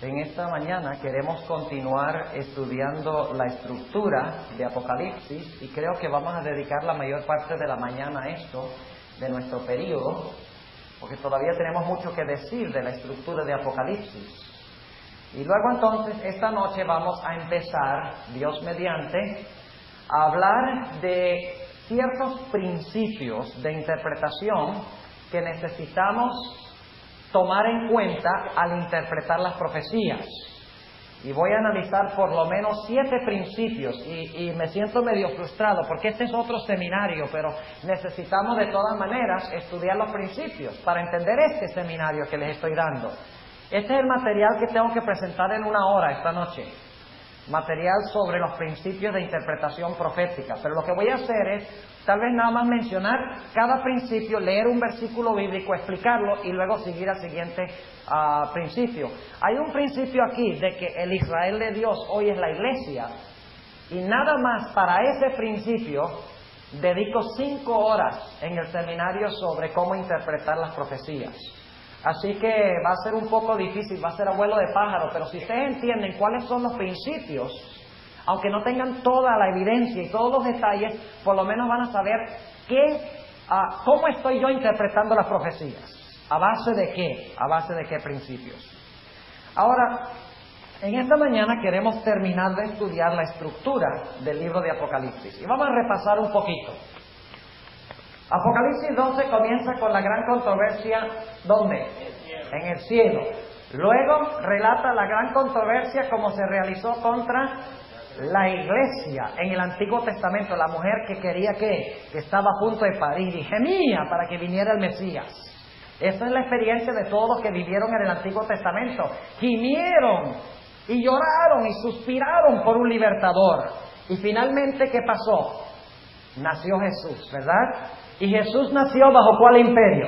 En esta mañana queremos continuar estudiando la estructura de Apocalipsis y creo que vamos a dedicar la mayor parte de la mañana a esto, de nuestro periodo, porque todavía tenemos mucho que decir de la estructura de Apocalipsis. Y luego entonces, esta noche vamos a empezar, Dios mediante, a hablar de ciertos principios de interpretación que necesitamos tomar en cuenta al interpretar las profecías. Y voy a analizar por lo menos 7 principios y me siento medio frustrado porque este es otro seminario, pero necesitamos de todas maneras estudiar los principios para entender este seminario que les estoy dando. Este es el material que tengo que presentar en 1 hora esta noche. Material sobre los principios de interpretación profética. Pero lo que voy a hacer es, tal vez nada más mencionar cada principio, leer un versículo bíblico, explicarlo y luego seguir al siguiente principio. Hay un principio aquí de que el Israel de Dios hoy es la iglesia. Y nada más para ese principio dedico 5 horas en el seminario sobre cómo interpretar las profecías. Así que va a ser un poco difícil, va a ser abuelo de pájaro, pero si ustedes entienden cuáles son los principios, aunque no tengan toda la evidencia y todos los detalles, por lo menos van a saber cómo estoy yo interpretando las profecías. ¿A base de qué? ¿A base de qué principios? Ahora, en esta mañana queremos terminar de estudiar la estructura del libro de Apocalipsis. Y vamos a repasar un poquito. Apocalipsis 12 comienza con la gran controversia, ¿dónde? En el cielo. Luego relata la gran controversia como se realizó contra la iglesia en el Antiguo Testamento, la mujer que quería que estaba a punto de parir y gemía para que viniera el Mesías. Esa es la experiencia de todos los que vivieron en el Antiguo Testamento. Gimieron y lloraron y suspiraron por un libertador. Y finalmente, ¿qué pasó? Nació Jesús, ¿verdad? ¿Y Jesús nació bajo cuál imperio?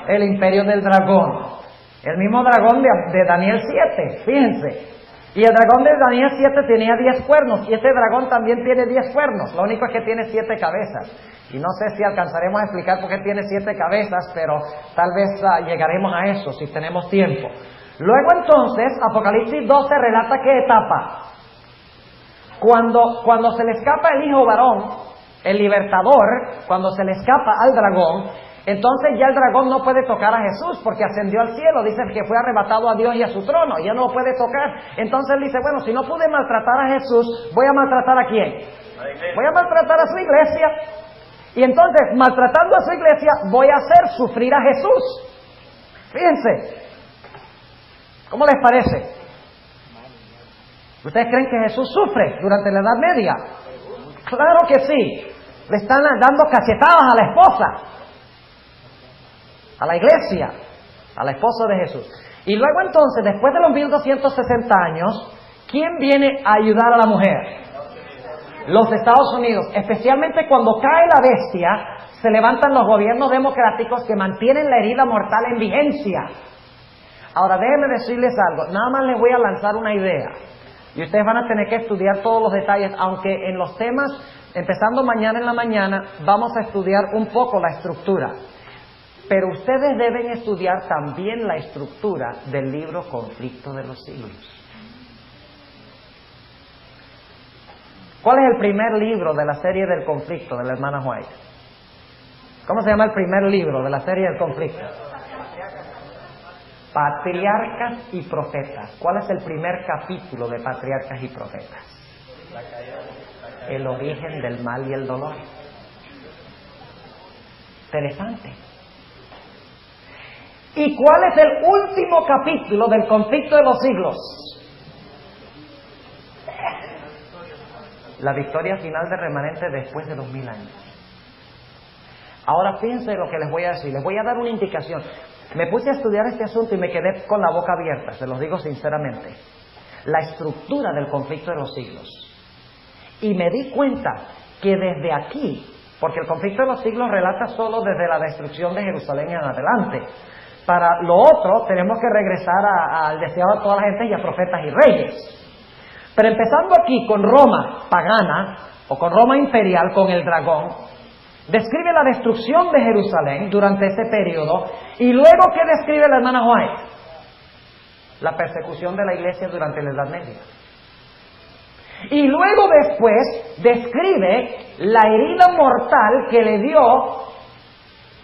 El imperio del dragón. El mismo dragón de Daniel 7, fíjense. Y el dragón de Daniel 7 tenía 10 cuernos, y este dragón también tiene 10 cuernos. Lo único es que tiene 7 cabezas. Y no sé si alcanzaremos a explicar por qué tiene 7 cabezas, pero tal vez llegaremos a eso si tenemos tiempo. Luego entonces, Apocalipsis 12 relata qué etapa. Cuando se le escapa el hijo varón, el libertador, cuando se le escapa al dragón, entonces ya el dragón no puede tocar a Jesús porque ascendió al cielo. Dice que fue arrebatado a Dios y a su trono, ya no lo puede tocar. Entonces él dice, bueno, si no pude maltratar a Jesús, ¿voy a maltratar a quién? Voy a maltratar a su iglesia. Y entonces, maltratando a su iglesia, voy a hacer sufrir a Jesús. Fíjense, ¿cómo les parece? ¿Ustedes creen que Jesús sufre durante la Edad Media? Claro que sí. Le están dando cachetadas a la esposa, a la iglesia, a la esposa de Jesús. Y luego entonces, después de los 1260 años, ¿quién viene a ayudar a la mujer? Los Estados Unidos. Especialmente cuando cae la bestia, se levantan los gobiernos democráticos que mantienen la herida mortal en vigencia. Ahora déjenme decirles algo, nada más les voy a lanzar una idea. Y ustedes van a tener que estudiar todos los detalles, aunque en los temas, empezando mañana en la mañana, vamos a estudiar un poco la estructura. Pero ustedes deben estudiar también la estructura del libro Conflicto de los Siglos. ¿Cuál es el primer libro de la serie del conflicto de la hermana White? ¿Cómo se llama el primer libro de la serie del conflicto? Patriarcas y Profetas. ¿Cuál es el primer capítulo de Patriarcas y Profetas? El origen del mal y el dolor. Interesante. ¿Y cuál es el último capítulo del conflicto de los siglos? La victoria final del remanente después de 2000 años. Ahora fíjense lo que les voy a decir. Les voy a dar una indicación. Me puse a estudiar este asunto y me quedé con la boca abierta, se los digo sinceramente. La estructura del conflicto de los siglos. Y me di cuenta que desde aquí, porque el conflicto de los siglos relata solo desde la destrucción de Jerusalén en adelante. Para lo otro, tenemos que regresar al deseado de toda la gente y a profetas y reyes. Pero empezando aquí con Roma pagana, o con Roma imperial, con el dragón, describe la destrucción de Jerusalén durante ese periodo. Y luego, ¿qué describe la hermana White? la persecución de la iglesia durante la Edad Media. Y luego después describe la herida mortal que le dio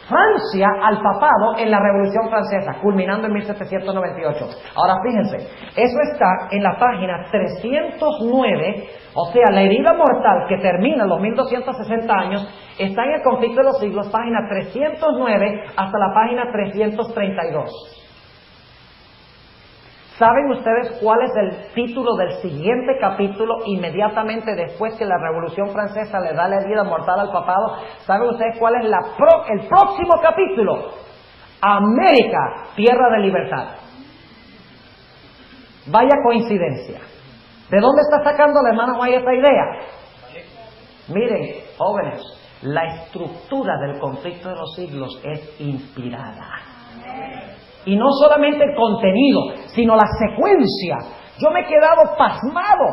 Francia al papado en la Revolución Francesa, culminando en 1798. Ahora fíjense, eso está en la página 309, o sea, la herida mortal que termina en los 1260 años, está en el Conflicto de los Siglos, página 309 hasta la página 332. ¿Saben ustedes cuál es el título del siguiente capítulo inmediatamente después que la Revolución Francesa le da la herida mortal al papado? ¿Saben ustedes cuál es el próximo capítulo? América, tierra de libertad. Vaya coincidencia. ¿De dónde está sacando la hermana White esta idea? Miren, jóvenes, la estructura del conflicto de los siglos es inspirada. Y no solamente el contenido, sino la secuencia. Yo me he quedado pasmado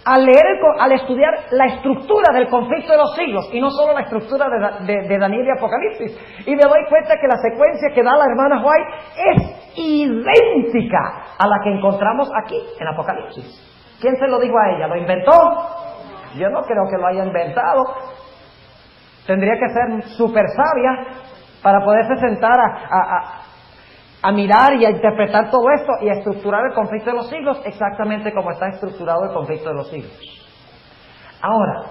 al estudiar la estructura del conflicto de los siglos, y no solo la estructura de Daniel y Apocalipsis. Y me doy cuenta que la secuencia que da la hermana White es idéntica a la que encontramos aquí en Apocalipsis. ¿Quién se lo dijo a ella? ¿Lo inventó? Yo no creo que lo haya inventado. Tendría que ser súper sabia para poderse sentar a mirar y a interpretar todo esto y a estructurar el conflicto de los siglos exactamente como está estructurado el conflicto de los siglos. Ahora,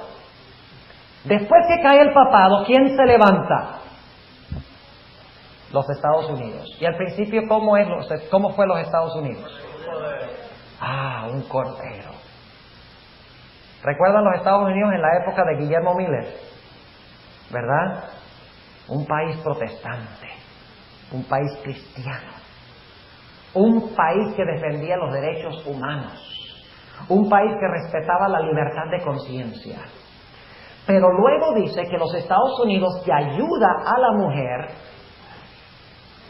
después que cae el papado, ¿quién se levanta? Los Estados Unidos. Y al principio, ¿cómo fue los Estados Unidos? Un cordero. ¿Recuerdan los Estados Unidos en la época de Guillermo Miller? ¿Verdad? Un país protestante, un país cristiano, un país que defendía los derechos humanos, un país que respetaba la libertad de conciencia. Pero luego dice que los Estados Unidos, que ayuda a la mujer,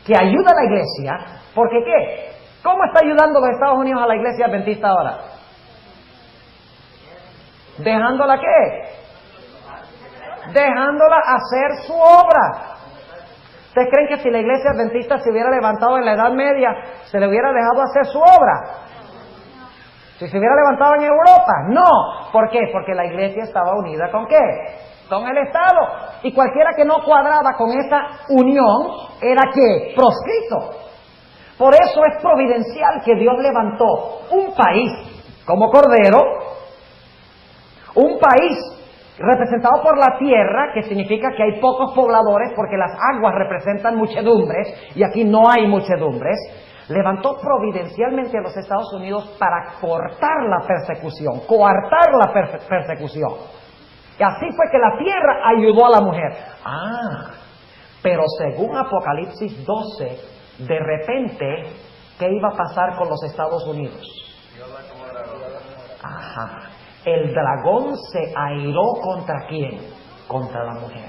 que ayuda a la iglesia, porque ¿qué? ¿Cómo está ayudando los Estados Unidos a la iglesia adventista ahora? ¿Dejándola qué? Dejándola hacer su obra. ¿Ustedes creen que si la iglesia adventista se hubiera levantado en la Edad Media, se le hubiera dejado hacer su obra? Si se hubiera levantado en Europa, no. ¿Por qué? Porque la iglesia estaba unida ¿con qué? Con el Estado. Y cualquiera que no cuadraba con esa unión era ¿qué? Proscrito. Por eso es providencial que Dios levantó un país como Cordero, un país representado por la tierra, que significa que hay pocos pobladores porque las aguas representan muchedumbres y aquí no hay muchedumbres. Levantó providencialmente a los Estados Unidos para cortar la persecución, coartar la persecución. Y así fue que la tierra ayudó a la mujer. Pero según Apocalipsis 12, de repente, ¿qué iba a pasar con los Estados Unidos? El dragón se airó ¿contra quién? Contra la mujer.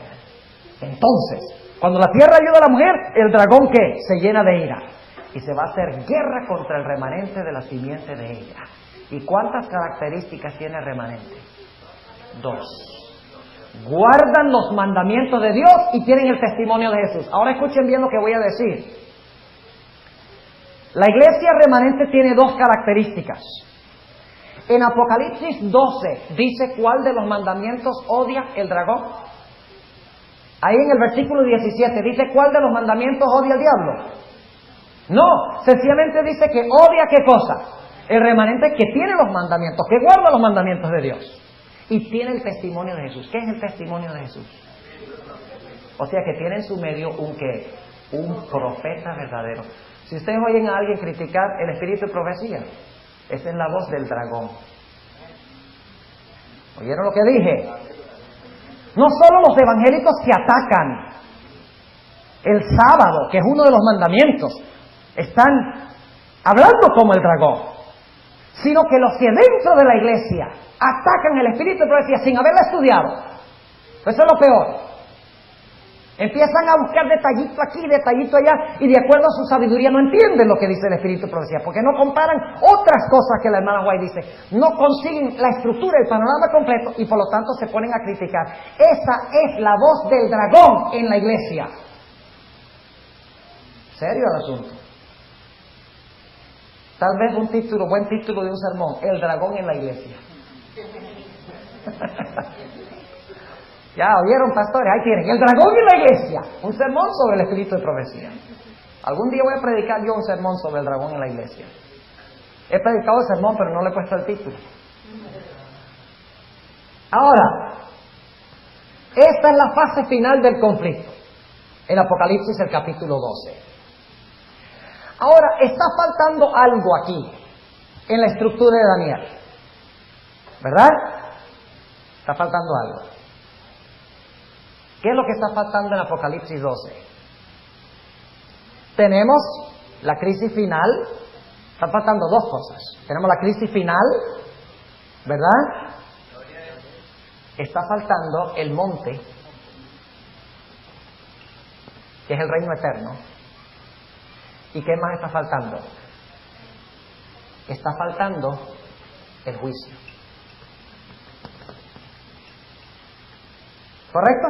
Entonces, cuando la tierra ayuda a la mujer, el dragón ¿qué? Se llena de ira. Y se va a hacer guerra contra el remanente de la simiente de ella. ¿Y cuántas características tiene el remanente? 2. Guardan los mandamientos de Dios y tienen el testimonio de Jesús. Ahora escuchen bien lo que voy a decir. La iglesia remanente tiene 2 características. En Apocalipsis 12 dice cuál de los mandamientos odia el dragón. Ahí en el versículo 17 dice cuál de los mandamientos odia el diablo. No, sencillamente dice que odia ¿qué cosa? El remanente que tiene los mandamientos, que guarda los mandamientos de Dios. Y tiene el testimonio de Jesús. ¿Qué es el testimonio de Jesús? O sea que tiene en su medio un ¿qué? Un profeta verdadero. Si ustedes oyen a alguien criticar el espíritu de profecía, esa es la voz del dragón. ¿Oyeron lo que dije? No solo los evangélicos que atacan el sábado, que es uno de los mandamientos, están hablando como el dragón, sino que los que dentro de la iglesia atacan el espíritu de profecía sin haberla estudiado. Eso es lo peor. Empiezan a buscar detallito aquí, detallito allá, y de acuerdo a su sabiduría no entienden lo que dice el espíritu de profecía, porque no comparan otras cosas que la hermana White dice, no consiguen la estructura, el panorama completo, y por lo tanto se ponen a criticar. Esa es la voz del dragón en la iglesia. ¿Serio el asunto? Tal vez un título, buen título de un sermón, El dragón en la iglesia. Ya oyeron, pastores, ahí tienen, El dragón en la iglesia. Un sermón sobre el espíritu de profecía. Algún día voy a predicar yo un sermón sobre el dragón en la iglesia. He predicado el sermón, pero no le he puesto el título. Ahora, esta es la fase final del conflicto. En Apocalipsis, el capítulo 12. Ahora, está faltando algo aquí, en la estructura de Daniel. ¿Verdad? Está faltando algo. ¿Qué es lo que está faltando en Apocalipsis 12? Tenemos la crisis final. Están faltando dos cosas. Tenemos la crisis final, ¿verdad? Está faltando el monte, que es el reino eterno. ¿Y qué más está faltando? Está faltando el juicio. ¿Correcto?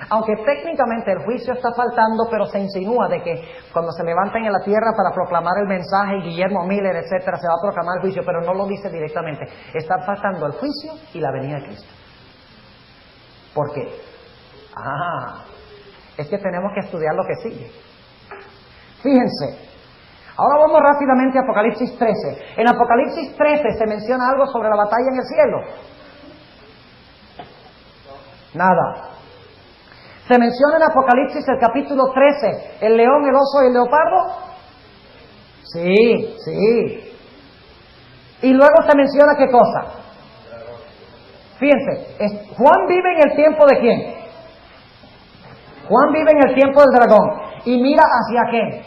Aunque técnicamente el juicio está faltando, pero se insinúa de que cuando se levanten en la tierra para proclamar el mensaje, y Guillermo Miller, etcétera, se va a proclamar el juicio, pero no lo dice directamente. Está faltando el juicio y la venida de Cristo. ¿Por qué? Es que tenemos que estudiar lo que sigue. Fíjense, ahora vamos rápidamente a Apocalipsis 13. En Apocalipsis 13 se menciona algo sobre la batalla en el cielo. Nada. Se menciona en Apocalipsis el capítulo 13, el león, el oso y el leopardo. Sí. Y luego se menciona ¿qué cosa? Fíjense, Juan vive en el tiempo ¿de quién? Juan vive en el tiempo del dragón. Y mira hacia qué.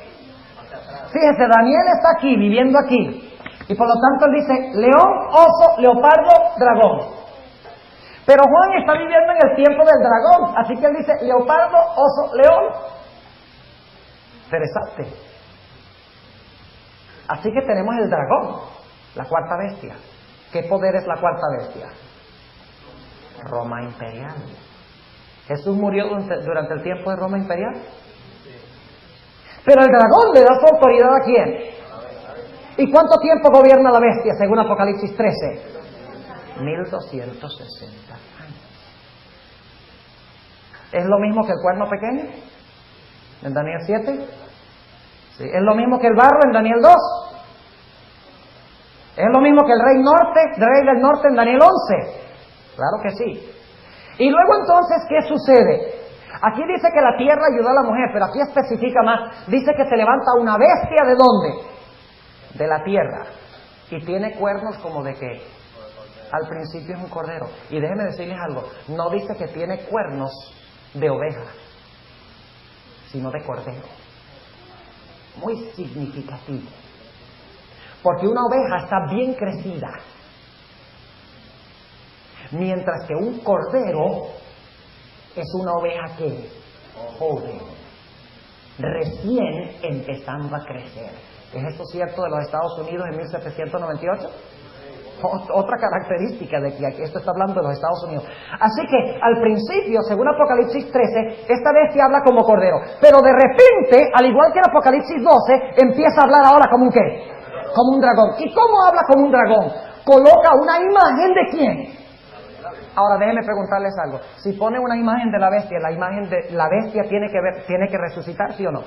Fíjense, Daniel está aquí, viviendo aquí. Y por lo tanto él dice, león, oso, leopardo, dragón. Pero Juan está viviendo en el tiempo del dragón. Así que él dice, leopardo, oso, león. Interesante. Así que tenemos el dragón, la cuarta bestia. ¿Qué poder es la cuarta bestia? Roma imperial. ¿Jesús murió durante el tiempo de Roma imperial? Pero el dragón le da su autoridad ¿a quién? ¿Y cuánto tiempo gobierna la bestia según Apocalipsis 13? 1260 años. ¿Es lo mismo que el cuerno pequeño en Daniel 7? Sí. ¿Es lo mismo que el barro en Daniel 2? ¿Es lo mismo que el rey del norte en Daniel 11? Claro que sí. Y luego entonces, ¿qué sucede? Aquí dice que la tierra ayudó a la mujer, pero aquí especifica más. Dice que se levanta una bestia, ¿de dónde? De la tierra. Y tiene cuernos como de qué. Al principio es un cordero. Y déjenme decirles algo. No dice que tiene cuernos de oveja, sino de cordero. Muy significativo. Porque una oveja está bien crecida, mientras que un cordero es una oveja que joven, recién empezando a crecer. ¿Es esto cierto de los Estados Unidos en 1798? Otra característica de que esto está hablando de los Estados Unidos. Así que al principio, según Apocalipsis 13, esta bestia habla como cordero. Pero de repente, al igual que en Apocalipsis 12, empieza a hablar ahora como un ¿qué? Como un dragón. ¿Y cómo habla como un dragón? Coloca una imagen ¿de quién? Ahora déjenme preguntarles algo. Si pone una imagen de la bestia, la imagen de la bestia tiene que resucitar, ¿sí o no?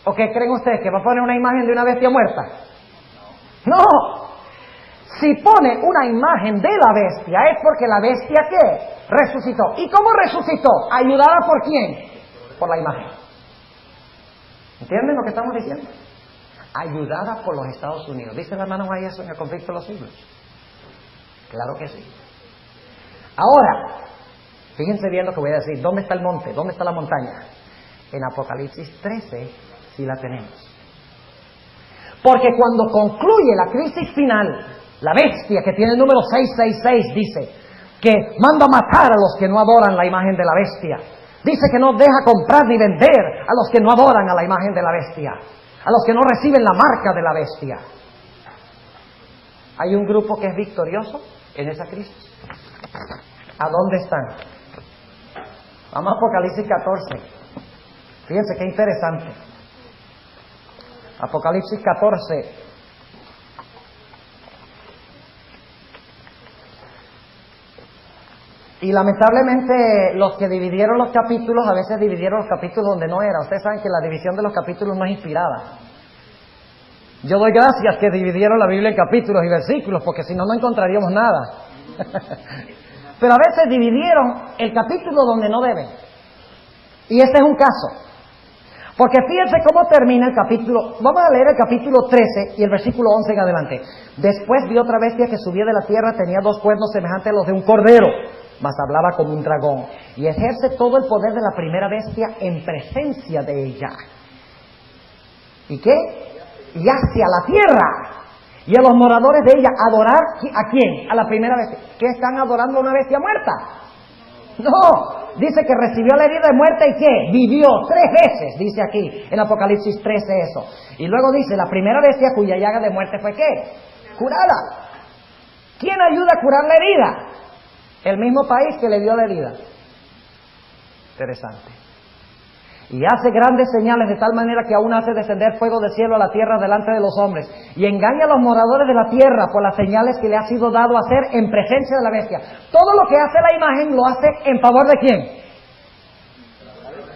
¿O qué creen ustedes? ¿Que va a poner una imagen de una bestia muerta? No. Si pone una imagen de la bestia es porque la bestia ¿qué? Resucitó. ¿Y cómo resucitó? ¿Ayudada por quién? Por la imagen. ¿Entienden lo que estamos diciendo? Ayudada por los Estados Unidos. ¿Dice la hermana ahí eso en el conflicto de los siglos? Claro que sí. Ahora, fíjense bien lo que voy a decir. ¿Dónde está el monte? ¿Dónde está la montaña? En Apocalipsis 13 sí la tenemos. Porque cuando concluye la crisis final, la bestia que tiene el número 666 dice que manda matar a los que no adoran la imagen de la bestia. Dice que no deja comprar ni vender a los que no adoran a la imagen de la bestia, a los que no reciben la marca de la bestia. Hay un grupo que es victorioso en esa crisis. ¿A dónde están? Vamos a Apocalipsis 14. Fíjense qué interesante. Apocalipsis 14. Y lamentablemente los que dividieron los capítulos, a veces dividieron los capítulos donde no era. Ustedes saben que la división de los capítulos no es inspirada. Yo doy gracias que dividieron la Biblia en capítulos y versículos, porque si no, no encontraríamos nada. Pero a veces dividieron el capítulo donde no deben. Y este es un caso. Porque fíjense cómo termina el capítulo. Vamos a leer el capítulo 13 y el versículo 11 en adelante. Después vi otra bestia que subía de la tierra, tenía 2 cuernos semejantes a los de un cordero, mas hablaba como un dragón, y ejerce todo el poder de la primera bestia en presencia de ella. ¿Y qué? Y hacia la tierra y a los moradores de ella adorar. ¿A quién? A la primera bestia. ¿Qué están adorando a una bestia muerta? No, dice que recibió la herida de muerte y ¿qué? Vivió 3 veces, dice aquí en Apocalipsis 13 eso. Y luego dice, la primera bestia cuya llaga de muerte fue ¿qué? Curada. ¿Quién ayuda a curar la herida? El mismo país que le dio la herida. Interesante. Y hace grandes señales de tal manera que aún hace descender fuego del cielo a la tierra delante de los hombres, y engaña a los moradores de la tierra por las señales que le ha sido dado hacer en presencia de la bestia. Todo lo que hace la imagen lo hace en favor de ¿quién?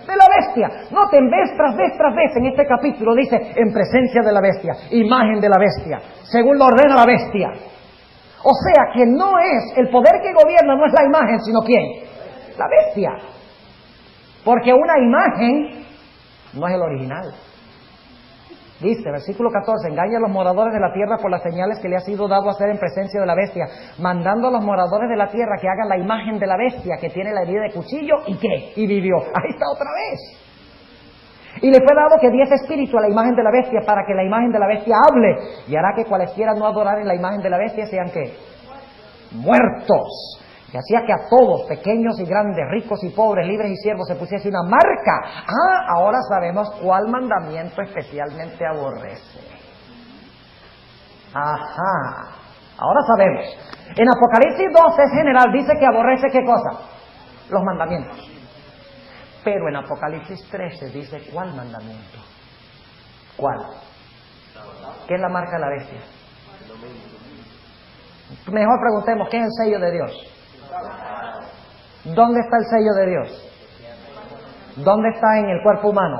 De la bestia. Noten, vez tras vez en este capítulo dice en presencia de la bestia, imagen de la bestia, según lo ordena la bestia. O sea que no es el poder que gobierna, no es la imagen, sino ¿quién? La bestia. Porque una imagen no es el original. Dice, versículo 14, engaña a los moradores de la tierra por las señales que le ha sido dado a hacer en presencia de la bestia, mandando a los moradores de la tierra que hagan la imagen de la bestia que tiene la herida de cuchillo, ¿y qué? Y vivió. Ahí está otra vez. Y le fue dado que diese espíritu a la imagen de la bestia para que la imagen de la bestia hable, y hará que cualesquiera no adoraren la imagen de la bestia sean ¿qué? Muertos. Y hacía que a todos, pequeños y grandes, ricos y pobres, libres y siervos, se pusiese una marca. Ahora sabemos cuál mandamiento especialmente aborrece. Ahora sabemos. En Apocalipsis 12 es general, dice que aborrece ¿qué cosa? Los mandamientos. Pero en Apocalipsis 13 dice ¿cuál mandamiento? ¿Cuál? ¿Qué es la marca de la bestia? Mejor preguntemos, ¿qué es el sello de Dios? ¿Dónde está el sello de Dios? ¿Dónde está en el cuerpo humano?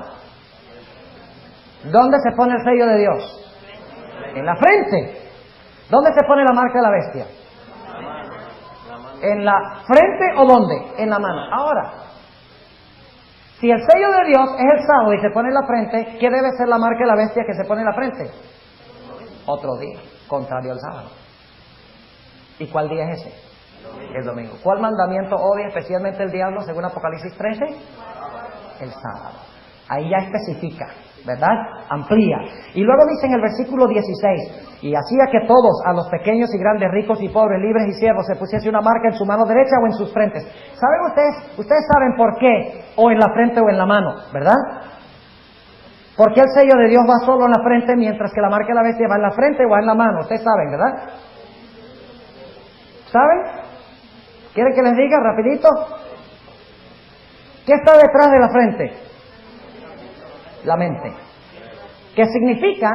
¿Dónde se pone el sello de Dios? En la frente. ¿Dónde se pone la marca de la bestia? ¿En la frente o dónde? En la mano. Ahora, si el sello de Dios es el sábado y se pone en la frente, ¿qué debe ser la marca de la bestia que se pone en la frente? Otro día, contrario al sábado. ¿Y cuál día es ese? El domingo. ¿Cuál mandamiento odia especialmente el diablo según Apocalipsis 13? El sábado. Ahí ya especifica, ¿verdad? Amplía. Y luego dice en el versículo 16, y hacía que todos, a los pequeños y grandes, ricos y pobres, libres y siervos, se pusiese una marca en su mano derecha o en sus frentes. ¿Saben ustedes? Ustedes saben por qué, o en la frente o en la mano, ¿verdad? ¿Por qué el sello de Dios va solo en la frente mientras que la marca de la bestia va en la frente o va en la mano? Ustedes saben, ¿verdad? ¿Saben? ¿Quieren que les diga rapidito? ¿Qué está detrás de la frente? La mente. ¿Qué significa?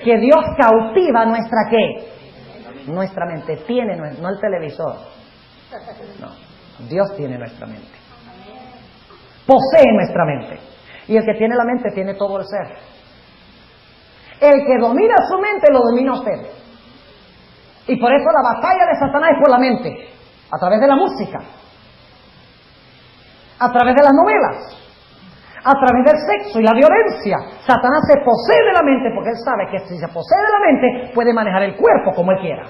Que Dios cautiva nuestra ¿qué? Nuestra mente. Tiene, no el televisor. No, Dios tiene nuestra mente. Posee nuestra mente. Y el que tiene la mente tiene todo el ser. El que domina su mente lo domina usted. Y por eso la batalla de Satanás es por la mente. A través de la música, a través de las novelas, a través del sexo y la violencia. Satanás se posee de la mente porque él sabe que si se posee de la mente puede manejar el cuerpo como él quiera.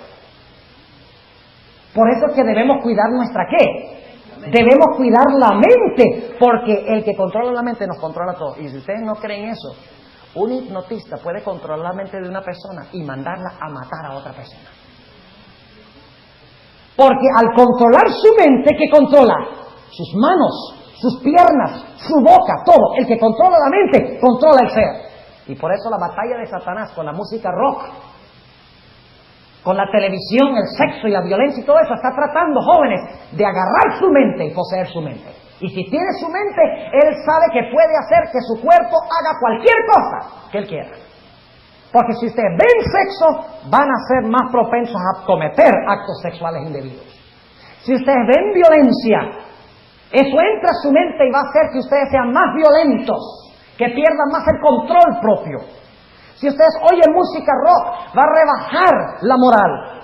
Por eso es que debemos cuidar nuestra ¿qué? Debemos cuidar la mente, porque el que controla la mente nos controla todo. Y si ustedes no creen eso, un hipnotista puede controlar la mente de una persona y mandarla a matar a otra persona. Porque al controlar su mente, ¿qué controla? Sus manos, sus piernas, su boca, todo. El que controla la mente, controla el ser. Y por eso la batalla de Satanás con la música rock, con la televisión, el sexo y la violencia y todo eso, está tratando, jóvenes, de agarrar su mente y poseer su mente. Y si tiene su mente, él sabe que puede hacer que su cuerpo haga cualquier cosa que él quiera. Porque si ustedes ven sexo, van a ser más propensos a cometer actos sexuales indebidos. Si ustedes ven violencia, eso entra a su mente y va a hacer que ustedes sean más violentos, que pierdan más el control propio. Si ustedes oyen música rock, va a rebajar la moral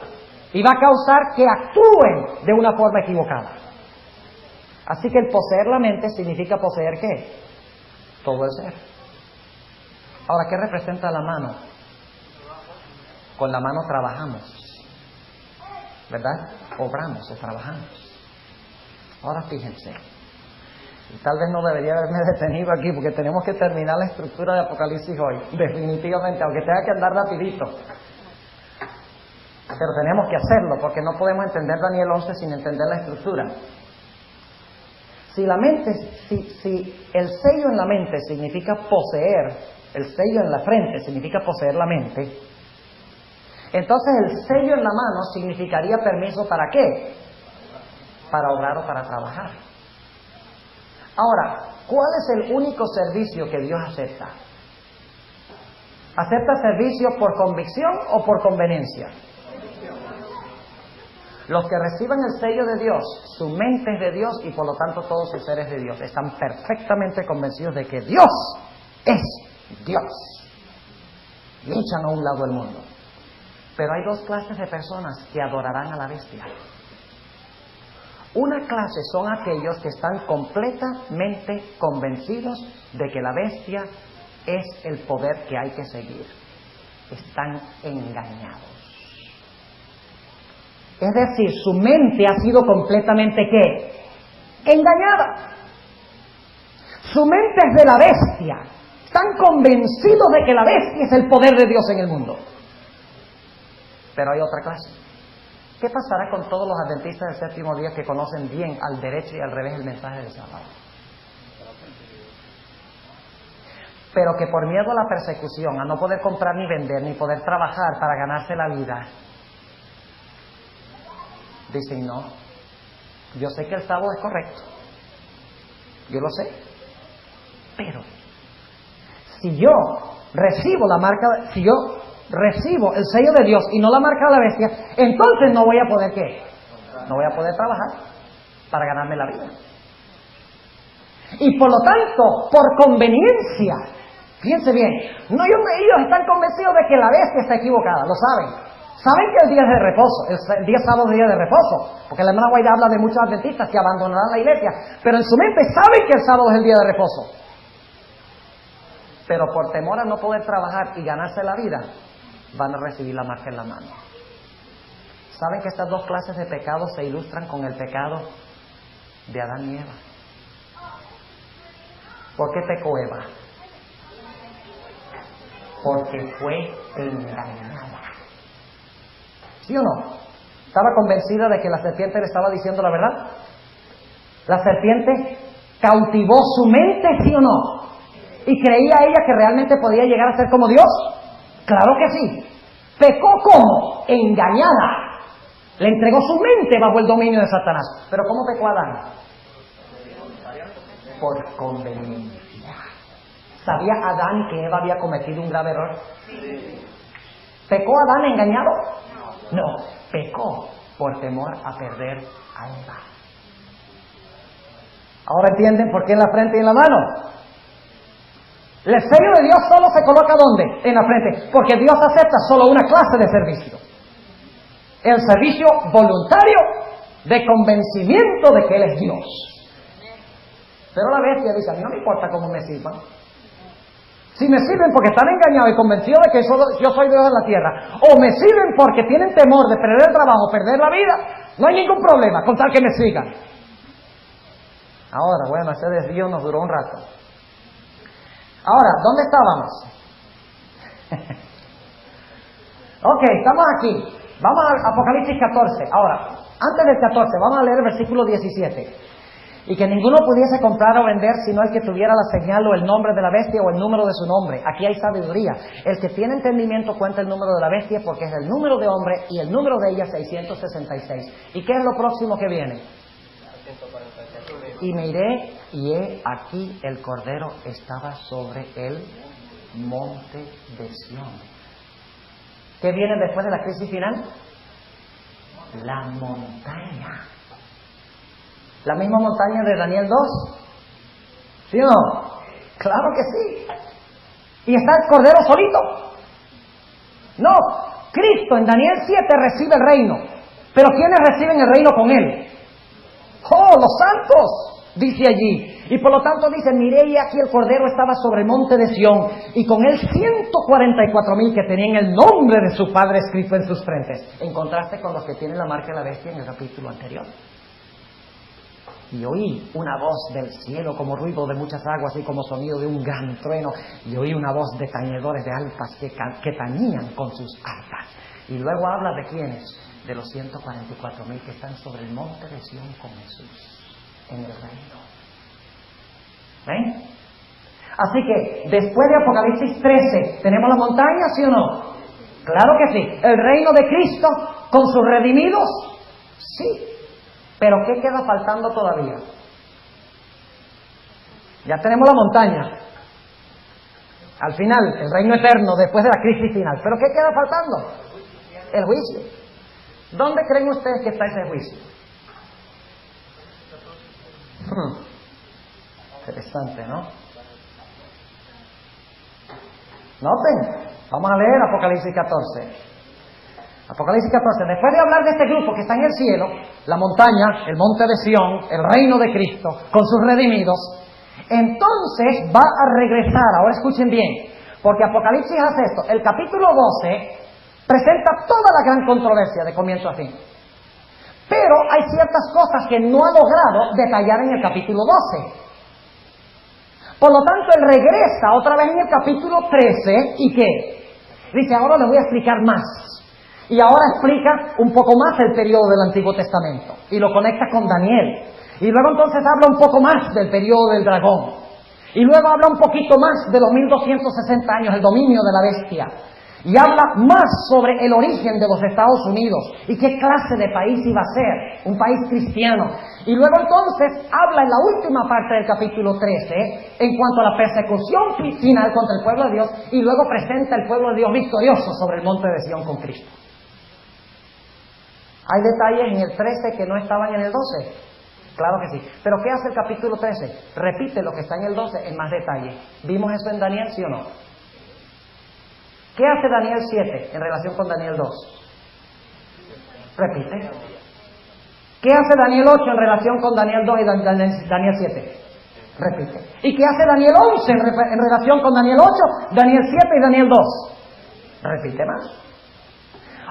y va a causar que actúen de una forma equivocada. Así que el poseer la mente significa poseer ¿qué? Todo el ser. Ahora, ¿qué representa la mano? Con la mano trabajamos, ¿verdad? Obramos o trabajamos. Ahora fíjense, tal vez no debería haberme detenido aquí porque tenemos que terminar la estructura de Apocalipsis hoy, definitivamente, aunque tenga que andar rapidito. Pero tenemos que hacerlo porque no podemos entender Daniel 11 sin entender la estructura. Si el sello en la mente significa poseer, el sello en la frente significa poseer la mente, entonces el sello en la mano significaría permiso ¿para qué? Para obrar o para trabajar. Ahora, ¿cuál es el único servicio que Dios acepta? ¿Acepta servicio por convicción o por conveniencia? Los que reciban el sello de Dios, su mente es de Dios y por lo tanto todos sus seres de Dios. Están perfectamente convencidos de que Dios es Dios. Y echan a un lado el mundo. Pero hay dos clases de personas que adorarán a la bestia. Una clase son aquellos que están completamente convencidos de que la bestia es el poder que hay que seguir. Están engañados. Es decir, su mente ha sido completamente ¿qué? Engañada. Su mente es de la bestia. Están convencidos de que la bestia es el poder de Dios en el mundo. Pero hay otra clase. ¿Qué pasará con todos los adventistas del séptimo día que conocen bien al derecho y al revés el mensaje del sábado? Pero que por miedo a la persecución, a no poder comprar ni vender, ni poder trabajar para ganarse la vida, dicen no, yo sé que el sábado es correcto, yo lo sé, pero si yo recibo la marca, si yo recibo el sello de Dios y no la marca de la bestia, entonces no voy a poder ¿qué? No voy a poder trabajar para ganarme la vida. Y por lo tanto, por conveniencia, fíjense bien, no ellos están convencidos de que la bestia está equivocada, lo saben. Saben que el día es de reposo, el día sábado es día de reposo, porque la hermana Guaida habla de muchos adventistas que abandonarán la iglesia, pero en su mente saben que el sábado es el día de reposo. Pero por temor a no poder trabajar y ganarse la vida, van a recibir la marca en la mano. ¿Saben que estas dos clases de pecados se ilustran con el pecado de Adán y Eva? ¿Por qué pecó Eva? Porque fue engañada. ¿Sí o no? ¿Estaba convencida de que la serpiente le estaba diciendo la verdad? ¿La serpiente cautivó su mente, sí o no? ¿Y creía ella que realmente podía llegar a ser como Dios? Claro que sí. ¿Pecó cómo? Engañada. Le entregó su mente bajo el dominio de Satanás. ¿Pero cómo pecó Adán? Por conveniencia. ¿Sabía Adán que Eva había cometido un grave error? ¿Pecó Adán engañado? No, pecó por temor a perder a Eva. ¿Ahora entienden por qué en la frente y en la mano? El sello de Dios solo se coloca ¿dónde? En la frente, porque Dios acepta solo una clase de servicio. El servicio voluntario de convencimiento de que Él es Dios. Pero la bestia dice, a mí no me importa cómo me sirvan. Si me sirven porque están engañados y convencidos de que yo soy Dios en la tierra, o me sirven porque tienen temor de perder el trabajo, perder la vida, no hay ningún problema, con tal que me sigan. Ahora, bueno, ese desvío nos duró un rato. Ahora, ¿dónde estábamos? Ok, estamos aquí. Vamos a Apocalipsis 14. Ahora, antes del 14, vamos a leer el versículo 17. Y que ninguno pudiese comprar o vender sino el que tuviera la señal o el nombre de la bestia o el número de su nombre. Aquí hay sabiduría. El que tiene entendimiento cuenta el número de la bestia porque es el número de hombre y el número de ella 666. ¿Y qué es lo próximo que viene? Y miré y he aquí el Cordero estaba sobre el monte de Sión. ¿Qué viene después de la crisis final? La montaña. ¿La misma montaña de Daniel 2? ¿Sí o no? Claro que sí. ¿Y está el Cordero solito? No. Cristo en Daniel 7 recibe el reino. ¿Pero quiénes reciben el reino con él? ¡Oh, los santos! Dice allí. Y por lo tanto dice, miré y aquí el Cordero estaba sobre el monte de Sión, y con él 144,000 que tenían el nombre de su Padre escrito en sus frentes. En contraste con los que tienen la marca de la bestia en el capítulo anterior. Y oí una voz del cielo como ruido de muchas aguas y como sonido de un gran trueno. Y oí una voz de tañedores de arpas que tañían con sus arpas. Y luego habla de quiénes, de los 144,000 que están sobre el monte de Sión con Jesús en el reino. ¿Ven? Así que después de Apocalipsis 13, ¿tenemos la montaña, sí o no? Claro que sí. ¿El reino de Cristo con sus redimidos? Sí. Pero ¿qué queda faltando todavía? Ya tenemos la montaña. Al final, el reino eterno después de la crisis final. ¿Pero qué queda faltando? El juicio. ¿Dónde creen ustedes que está ese juicio? Interesante, ¿no? Noten, vamos a leer Apocalipsis 14. Apocalipsis 14, después de hablar de este grupo que está en el cielo, la montaña, el monte de Sión, el reino de Cristo, con sus redimidos, entonces va a regresar. Ahora escuchen bien, porque Apocalipsis hace esto. El capítulo 12 presenta toda la gran controversia de comienzo a fin. Pero hay ciertas cosas que no ha logrado detallar en el capítulo 12. Por lo tanto, él regresa otra vez en el capítulo 13, ¿y qué? Dice, ahora les voy a explicar más. Y ahora explica un poco más el periodo del Antiguo Testamento. Y lo conecta con Daniel. Y luego entonces habla un poco más del periodo del dragón. Y luego habla un poquito más de los 1260 años, el dominio de la bestia. Y habla más sobre el origen de los Estados Unidos y qué clase de país iba a ser, un país cristiano. Y luego entonces habla en la última parte del capítulo 13 en cuanto a la persecución final contra el pueblo de Dios, y luego presenta el pueblo de Dios victorioso sobre el monte de Sión con Cristo. ¿Hay detalles en el 13 que no estaban en el 12? Claro que sí. ¿Pero qué hace el capítulo 13? Repite lo que está en el 12 en más detalle. ¿Vimos eso en Daniel, sí o no? ¿Qué hace Daniel 7 en relación con Daniel 2? Repite. ¿Qué hace Daniel 8 en relación con Daniel 2 y Daniel 7? Repite. ¿Y qué hace Daniel 11 en relación con Daniel 8, Daniel 7 y Daniel 2? Repite más.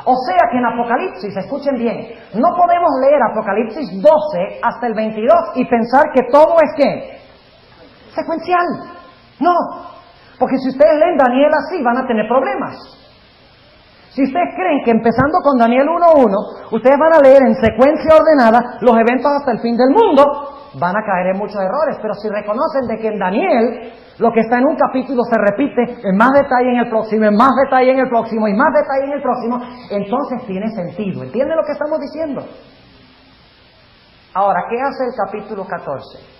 O sea que en Apocalipsis, escuchen bien, no podemos leer Apocalipsis 12 hasta el 22 y pensar que todo es ¿qué? Secuencial. No. Porque si ustedes leen Daniel así, van a tener problemas. Si ustedes creen que empezando con Daniel 1.1, ustedes van a leer en secuencia ordenada los eventos hasta el fin del mundo, van a caer en muchos errores. Pero si reconocen de que en Daniel, lo que está en un capítulo se repite en más detalle en el próximo, en más detalle en el próximo, y más detalle en el próximo, entonces tiene sentido. ¿Entienden lo que estamos diciendo? Ahora, ¿qué hace el capítulo 14?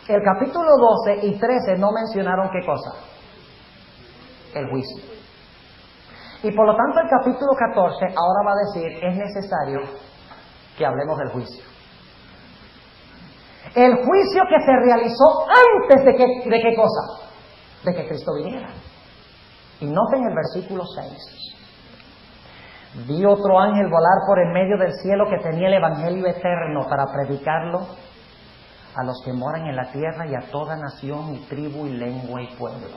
El capítulo 12 y 13 no mencionaron ¿qué cosa? El juicio. Y por lo tanto el capítulo 14 ahora va a decir, es necesario que hablemos del juicio. El juicio que se realizó antes de qué cosa? De que Cristo viniera. Y noten el versículo 6. Vi otro ángel volar por en medio del cielo que tenía el evangelio eterno para predicarlo a los que moran en la tierra y a toda nación y tribu y lengua y pueblo,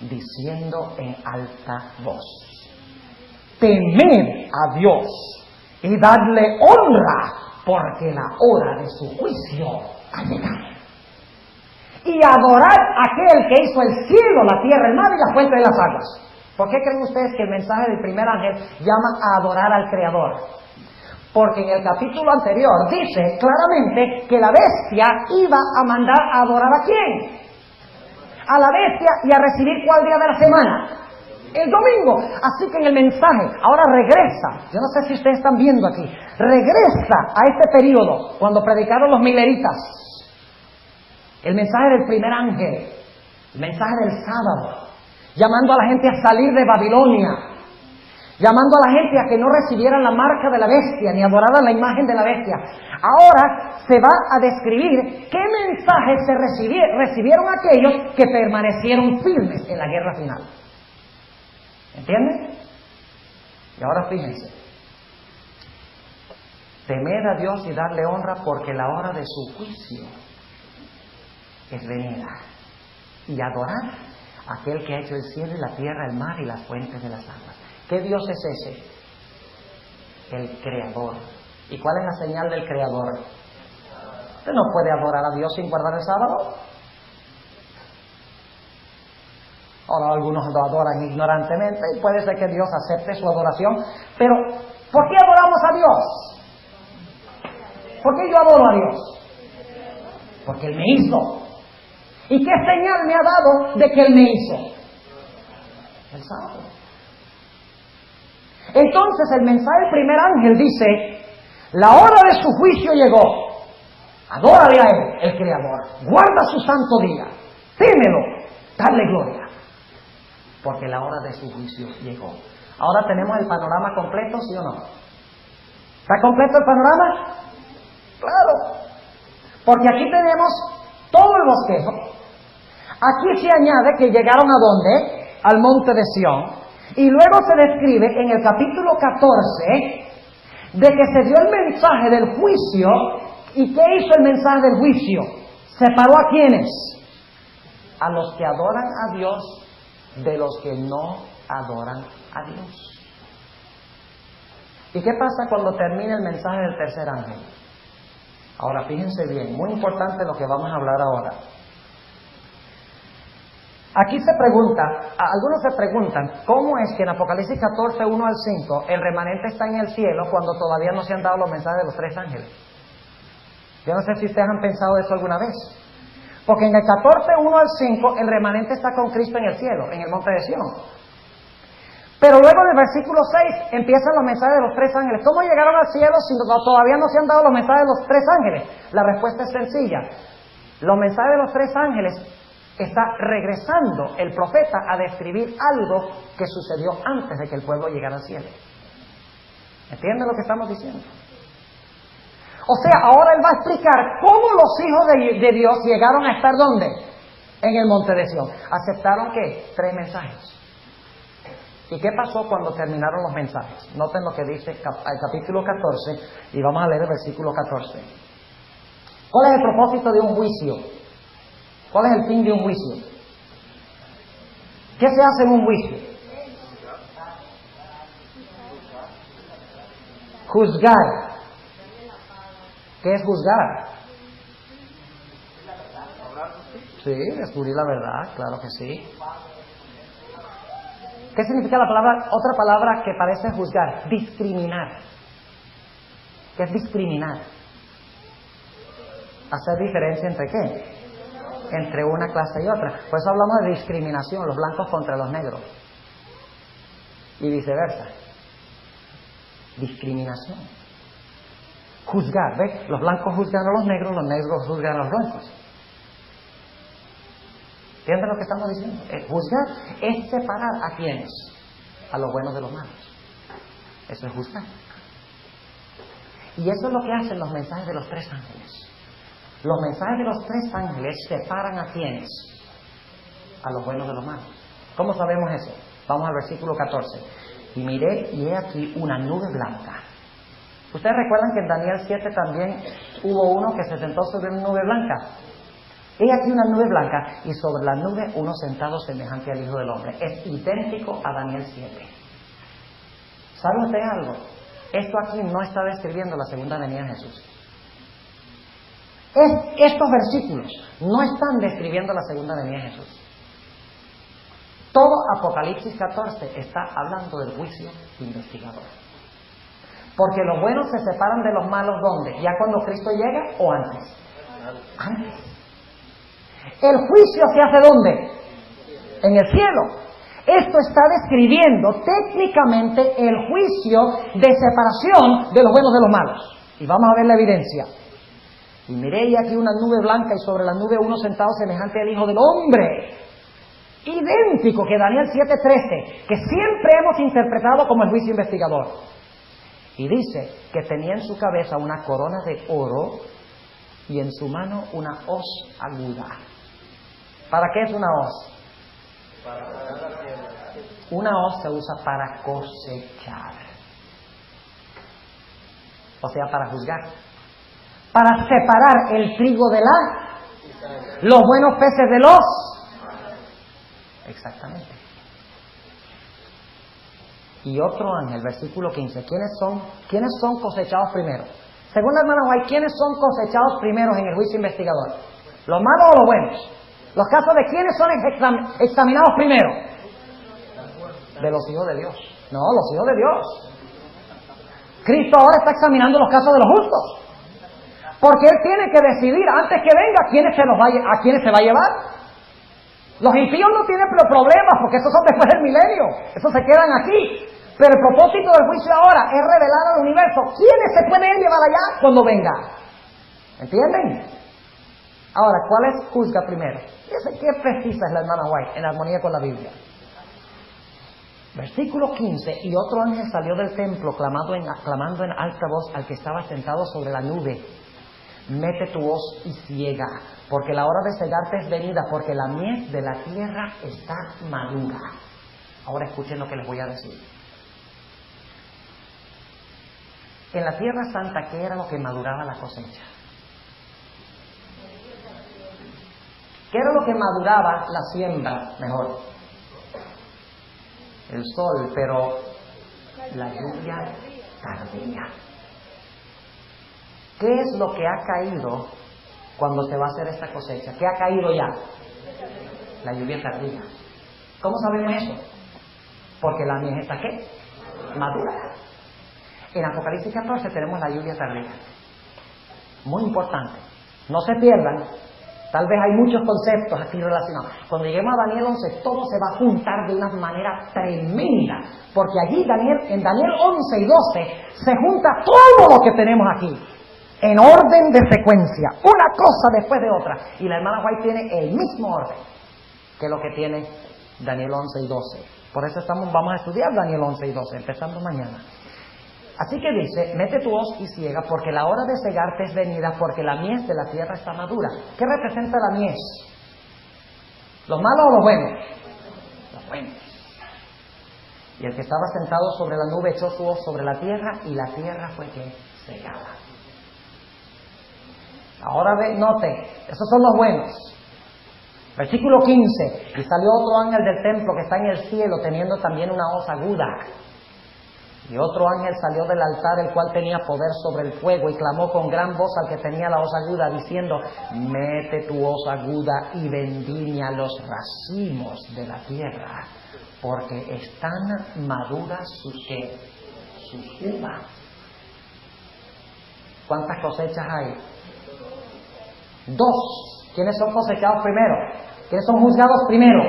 diciendo en alta voz: temed a Dios y dadle honra, porque la hora de su juicio ha llegado. Y adorad a aquel que hizo el cielo, la tierra, el mar y la fuente de las aguas. ¿Por qué creen ustedes que el mensaje del primer ángel llama a adorar al Creador? Porque en el capítulo anterior dice claramente que la bestia iba a mandar a adorar ¿a quién? A la bestia, y a recibir ¿cuál día de la semana? El domingo. Así que en el mensaje, ahora regresa, yo no sé si ustedes están viendo aquí, regresa a este periodo, cuando predicaron los mileritas, el mensaje del primer ángel, el mensaje del sábado, llamando a la gente a salir de Babilonia, llamando a la gente a que no recibieran la marca de la bestia, ni adoraran la imagen de la bestia. Ahora se va a describir qué mensajes recibieron aquellos que permanecieron firmes en la guerra final. ¿Entienden? Y ahora fíjense. Temed a Dios y darle honra, porque la hora de su juicio es venida. Y adorar a aquel que ha hecho el cielo y la tierra, el mar y las fuentes de las aguas. ¿Qué Dios es ese? El Creador. ¿Y cuál es la señal del Creador? Usted no puede adorar a Dios sin guardar el sábado. Ahora algunos lo adoran ignorantemente y puede ser que Dios acepte su adoración. Pero, ¿por qué adoramos a Dios? ¿Por qué yo adoro a Dios? Porque Él me hizo. ¿Y qué señal me ha dado de que Él me hizo? El sábado. Entonces el mensaje del primer ángel dice: la hora de su juicio llegó. Adórale a Él, el Creador. Guarda su santo día. Témelo. Dale gloria. Porque la hora de su juicio llegó. Ahora tenemos el panorama completo, ¿sí o no? ¿Está completo el panorama? Claro. Porque aquí tenemos todo el bosquejo. Aquí se añade que llegaron ¿a dónde? Al monte de Sión. Y luego se describe en el capítulo 14 de que se dio el mensaje del juicio. ¿Y qué hizo el mensaje del juicio? ¿Separó a quiénes? A los que adoran a Dios de los que no adoran a Dios. ¿Y qué pasa cuando termina el mensaje del tercer ángel? Ahora fíjense bien, muy importante lo que vamos a hablar ahora. Aquí se pregunta, algunos se preguntan, ¿cómo es que en Apocalipsis 14, 1 al 5, el remanente está en el cielo cuando todavía no se han dado los mensajes de los tres ángeles? Yo no sé si ustedes han pensado eso alguna vez. Porque en el 14, 1 al 5, el remanente está con Cristo en el cielo, en el monte de Sión. Pero luego en el versículo 6 empiezan los mensajes de los tres ángeles. ¿Cómo llegaron al cielo si todavía no se han dado los mensajes de los tres ángeles? La respuesta es sencilla. Los mensajes de los tres ángeles está regresando el profeta a describir algo que sucedió antes de que el pueblo llegara al cielo. ¿Entienden lo que estamos diciendo? O sea, ahora él va a explicar cómo los hijos de Dios llegaron a estar ¿dónde? En el monte de Sión. ¿Aceptaron qué? 3 mensajes. ¿Y qué pasó cuando terminaron los mensajes? Noten lo que dice el capítulo 14 y vamos a leer el versículo 14. ¿Cuál es el propósito de un juicio? ¿Cuál es el fin de un juicio? ¿Qué se hace en un juicio? Juzgar. ¿Qué es juzgar? Sí, descubrir la verdad, claro que sí. ¿Qué significa la palabra, otra palabra que parece juzgar? Discriminar. ¿Qué es discriminar? Hacer diferencia entre qué? Entre una clase y otra. Por eso hablamos de discriminación, los blancos contra los negros. Y viceversa. Discriminación. Juzgar, ¿ves? Los blancos juzgan a los negros juzgan a los blancos. ¿Entienden lo que estamos diciendo? Juzgar es separar a quienes, a los buenos de los malos. Eso es juzgar. Y eso es lo que hacen los mensajes de los tres ángeles. Los mensajes de los tres ángeles separan a quienes, a los buenos de los malos. ¿Cómo sabemos eso? Vamos al versículo 14. Y miré y he aquí una nube blanca. ¿Ustedes recuerdan que en Daniel 7 también hubo uno que se sentó sobre una nube blanca? He aquí una nube blanca y sobre la nube uno sentado semejante al Hijo del Hombre. Es idéntico a Daniel 7. ¿Sabe usted algo? Esto aquí no está describiendo la segunda venida de Jesús. Estos versículos no están describiendo la segunda venida de Jesús. Todo Apocalipsis 14 está hablando del juicio investigador. Porque los buenos se separan de los malos, ¿dónde? ¿Ya cuando Cristo llega o antes? Antes. El juicio se hace ¿dónde? En el cielo. Esto está describiendo técnicamente el juicio de separación de los buenos de los malos. Y vamos a ver la evidencia. Y miré y aquí una nube blanca y sobre la nube uno sentado semejante al Hijo del Hombre. idéntico que Daniel 7:13, que siempre hemos interpretado como el juicio investigador. Y dice que tenía en su cabeza una corona de oro y en su mano una hoz aguda. ¿Para qué es una hoz? Una hoz se usa para cosechar. O sea, para juzgar. Para separar el trigo de los buenos peces de los. Exactamente. Y otro ángel, versículo 15. ¿Quiénes son cosechados primero? Según la hermana White, ¿quiénes son cosechados primeros en el juicio investigador? ¿Los malos o los buenos? Los casos de quiénes son examinados primero. De los hijos de Dios. No, los hijos de Dios. Cristo ahora está examinando los casos de los justos. Porque Él tiene que decidir antes que venga a quiénes se va a llevar. Los impíos no tienen problemas porque esos son después del milenio. Esos se quedan aquí. Pero el propósito del juicio ahora es revelar al universo quiénes se pueden llevar allá cuando venga. ¿Entienden? Ahora, ¿cuál es juzga primero? Fíjense qué precisa es la hermana White en armonía con la Biblia. Versículo 15. Y otro ángel salió del templo clamando en alta voz al que estaba sentado sobre la nube. Mete tu hoz y ciega, porque la hora de cegarte es venida, porque la mies de la tierra está madura. Ahora escuchen lo que les voy a decir. En la Tierra Santa, ¿qué era lo que maduraba la cosecha? ¿Qué era lo que maduraba la siembra mejor? El sol, pero la lluvia tardía. ¿Qué es lo que ha caído cuando se va a hacer esta cosecha? ¿Qué ha caído ya? La lluvia tardía. ¿Cómo sabemos eso? Porque la mies está ¿qué? Madura. En Apocalipsis 14 tenemos la lluvia tardía. Muy importante. No se pierdan. Tal vez hay muchos conceptos aquí relacionados. Cuando lleguemos a Daniel 11, todo se va a juntar de una manera tremenda. Porque allí en Daniel 11 y 12 se junta todo lo que tenemos aquí. En orden de secuencia. Una cosa después de otra. Y la hermana White tiene el mismo orden que lo que tiene Daniel 11 y 12. Por eso vamos a estudiar Daniel 11 y 12, empezando mañana. Así que dice, mete tu hoz y ciega, porque la hora de cegarte es venida, porque la mies de la tierra está madura. ¿Qué representa la mies? ¿Los malos o los buenos? Los buenos. Y el que estaba sentado sobre la nube echó su hoz sobre la tierra, y la tierra fue que cegada. Ahora note, esos son los buenos. Versículo 15. Y salió otro ángel del templo que está en el cielo, teniendo también una hoz aguda. Y otro ángel salió del altar, el cual tenía poder sobre el fuego, y clamó con gran voz al que tenía la hoz aguda, diciendo, mete tu hoz aguda y vendimia los racimos de la tierra, porque están maduras sus uvas. ¿Cuántas cosechas hay? 2. ¿Quiénes son cosechados primero? ¿Quiénes son juzgados primero?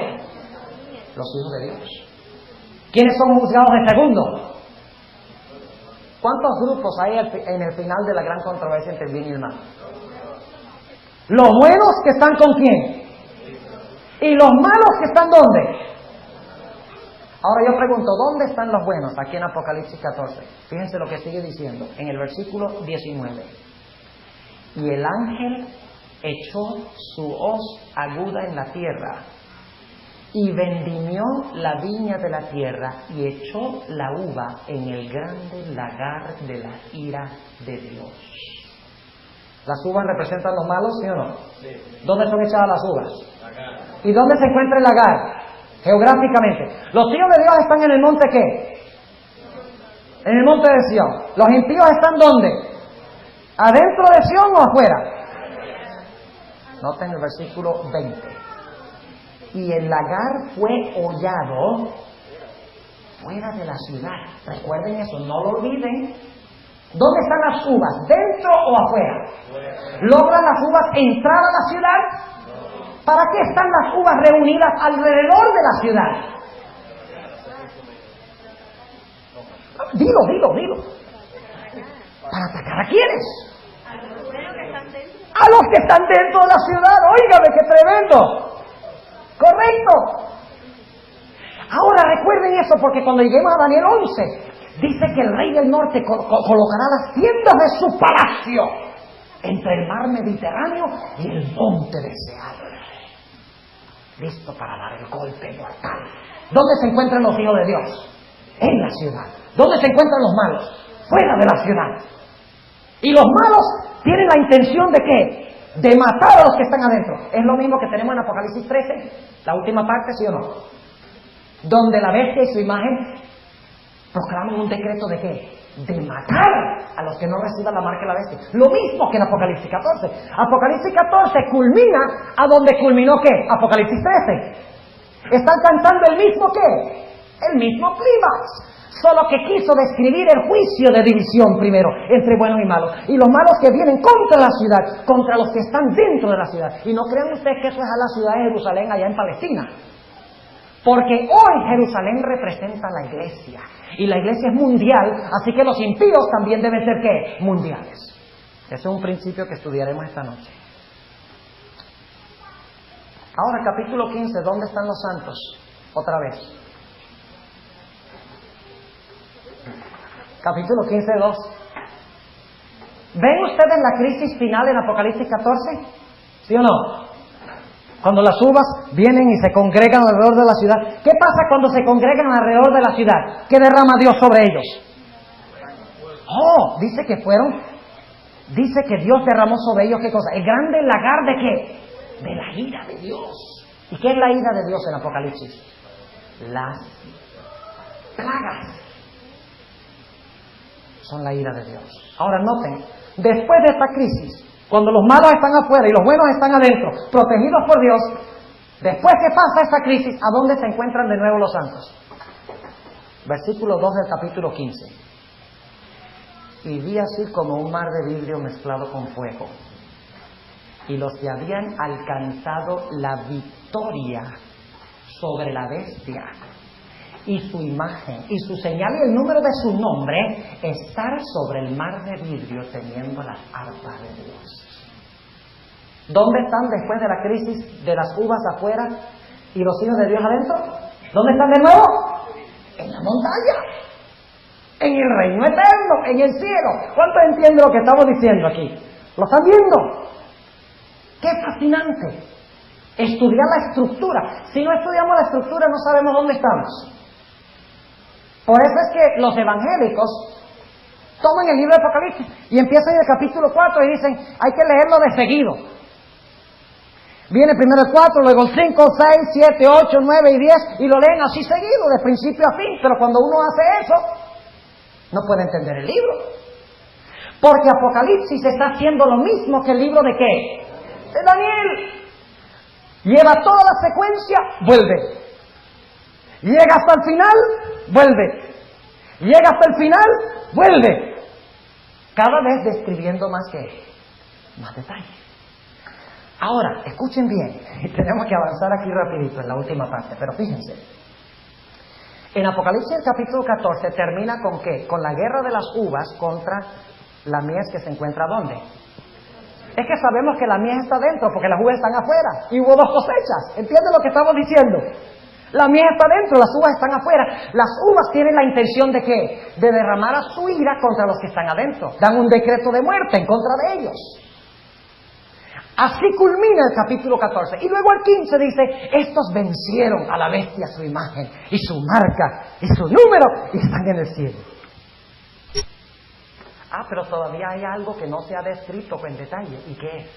Los hijos de Dios. ¿Quiénes son juzgados de segundo? ¿Cuántos grupos hay en el final de la gran controversia entre el bien y el mal? Los buenos que están con quién. Y los malos que están ¿dónde? Ahora yo pregunto, ¿dónde están los buenos? Aquí en Apocalipsis 14. Fíjense lo que sigue diciendo en el versículo 19. Y el ángel echó su hoz aguda en la tierra y vendimió la viña de la tierra y echó la uva en el grande lagar de la ira de Dios. ¿Las uvas representan los malos, sí o no? Sí. ¿Dónde son echadas las uvas? Acá. ¿Y dónde se encuentra el lagar? Geográficamente. ¿Los hijos de Dios están en el monte qué? En el monte de Sión. ¿Los impíos están dónde? ¿Adentro de Sión o afuera? Noten el versículo 20. Y el lagar fue hollado fuera de la ciudad. Recuerden eso, no lo olviden. ¿Dónde están las uvas? ¿Dentro o afuera? ¿Logran las uvas entrar a la ciudad? ¿Para qué están las uvas reunidas alrededor de la ciudad? Dilo. ¿Para atacar a quiénes? A los que están dentro de la ciudad. Óigame, qué tremendo. Correcto. Recuerden eso porque cuando lleguemos a Daniel 11, dice que el rey del norte colocará las tiendas de su palacio entre el mar Mediterráneo y el monte deseable, listo para dar el golpe mortal. ¿Dónde se encuentran los hijos de Dios? En la ciudad. ¿Dónde se encuentran los malos? Fuera de la ciudad. Y los malos tienen la intención de ¿qué? De matar a los que están adentro. Es lo mismo que tenemos en Apocalipsis 13, la última parte, ¿sí o no? Donde la bestia y su imagen proclaman un decreto ¿de qué? De matar a los que no reciban la marca de la bestia. Lo mismo que en Apocalipsis 14. Apocalipsis 14 culmina a donde culminó ¿qué? Apocalipsis 13. Está alcanzando el mismo ¿qué? El mismo clímax. Solo que quiso describir el juicio de división primero entre buenos y malos. Y los malos que vienen contra la ciudad, contra los que están dentro de la ciudad. Y no crean ustedes que eso es a la ciudad de Jerusalén allá en Palestina. Porque hoy Jerusalén representa la iglesia. Y la iglesia es mundial, así que los impíos también deben ser ¿qué? Mundiales. Ese es un principio que estudiaremos esta noche. Ahora, capítulo 15, ¿dónde están los santos? Otra vez. Capítulo 15, 2. ¿Ven ustedes la crisis final en Apocalipsis 14? ¿Sí o no? Cuando las uvas vienen y se congregan alrededor de la ciudad. ¿Qué pasa cuando se congregan alrededor de la ciudad? ¿Qué derrama Dios sobre ellos? Oh, dice que Dios derramó sobre ellos, ¿qué cosa? El grande lagar de ¿qué? De la ira de Dios. ¿Y qué es la ira de Dios en Apocalipsis? Las plagas son la ira de Dios. Ahora noten, después de esta crisis, cuando los malos están afuera y los buenos están adentro, protegidos por Dios, después que pasa esta crisis, ¿a dónde se encuentran de nuevo los santos? Versículo 2 del capítulo 15. Y vi así como un mar de vidrio mezclado con fuego, y los que habían alcanzado la victoria sobre la bestia y su imagen, y su señal y el número de su nombre, estar sobre el mar de vidrio teniendo las arpas de Dios. ¿Dónde están después de la crisis de las uvas afuera y los hijos de Dios adentro? ¿Dónde están de nuevo? En la montaña, en el reino eterno, en el cielo. ¿Cuántos entienden lo que estamos diciendo aquí? ¿Lo están viendo? ¡Qué fascinante! Estudiar la estructura. Si no estudiamos la estructura, no sabemos dónde estamos. Por eso es que los evangélicos toman el libro de Apocalipsis y empiezan en el capítulo 4 y dicen, hay que leerlo de seguido. Viene primero el 4, luego el 5, 6, 7, 8, 9 y 10 y lo leen así seguido, de principio a fin. Pero cuando uno hace eso, no puede entender el libro. Porque Apocalipsis está haciendo lo mismo que el libro de ¿qué? De Daniel. Lleva toda la secuencia, vuelve. Llega hasta el final, vuelve. Llega hasta el final, vuelve. Cada vez describiendo más detalle. Ahora, escuchen bien, tenemos que avanzar aquí rapidito en la última parte, pero fíjense. En Apocalipsis capítulo 14 termina con ¿qué? Con la guerra de las uvas contra la mies que se encuentra ¿dónde? Es que sabemos que la mies está dentro porque las uvas están afuera y hubo dos cosechas. ¿Entienden lo que estamos diciendo? La mies está dentro, las uvas están afuera. Las uvas tienen la intención de ¿qué? De derramar a su ira contra los que están adentro. Dan un decreto de muerte en contra de ellos. Así culmina el capítulo 14. Y luego el 15 dice, estos vencieron a la bestia, su imagen y su marca y su número y están en el cielo. Pero todavía hay algo que no se ha descrito en detalle. ¿Y qué es?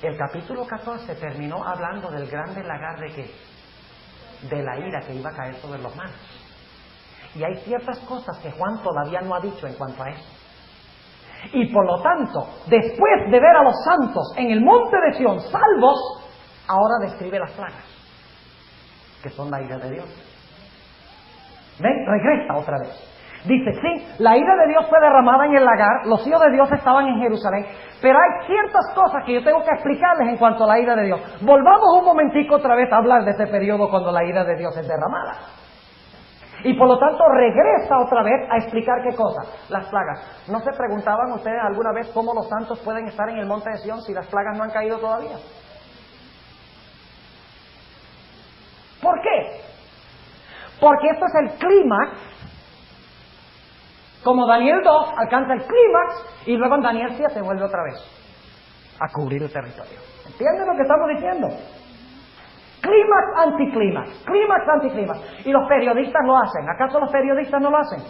El capítulo 14 terminó hablando del grande lagar de ¿qué? De la ira que iba a caer sobre los malos. Y hay ciertas cosas que Juan todavía no ha dicho en cuanto a eso. Y por lo tanto, después de ver a los santos en el monte de Sión salvos, ahora describe las plagas, que son la ira de Dios. ¿Ven? Regresa otra vez. Dice, sí, la ira de Dios fue derramada en el lagar, los hijos de Dios estaban en Jerusalén, pero hay ciertas cosas que yo tengo que explicarles en cuanto a la ira de Dios. Volvamos un momentico otra vez a hablar de ese periodo cuando la ira de Dios es derramada. Y por lo tanto regresa otra vez a explicar qué cosa, las plagas. ¿No se preguntaban ustedes alguna vez cómo los santos pueden estar en el monte de Sión si las plagas no han caído todavía? ¿Por qué? Porque esto es el clímax. Como Daniel 2 alcanza el clímax y luego en Daniel 7 vuelve otra vez a cubrir el territorio. ¿Entienden lo que estamos diciendo? Clímax, anticlímax, clímax, anticlímax. Y los periodistas lo hacen. ¿Acaso los periodistas no lo hacen?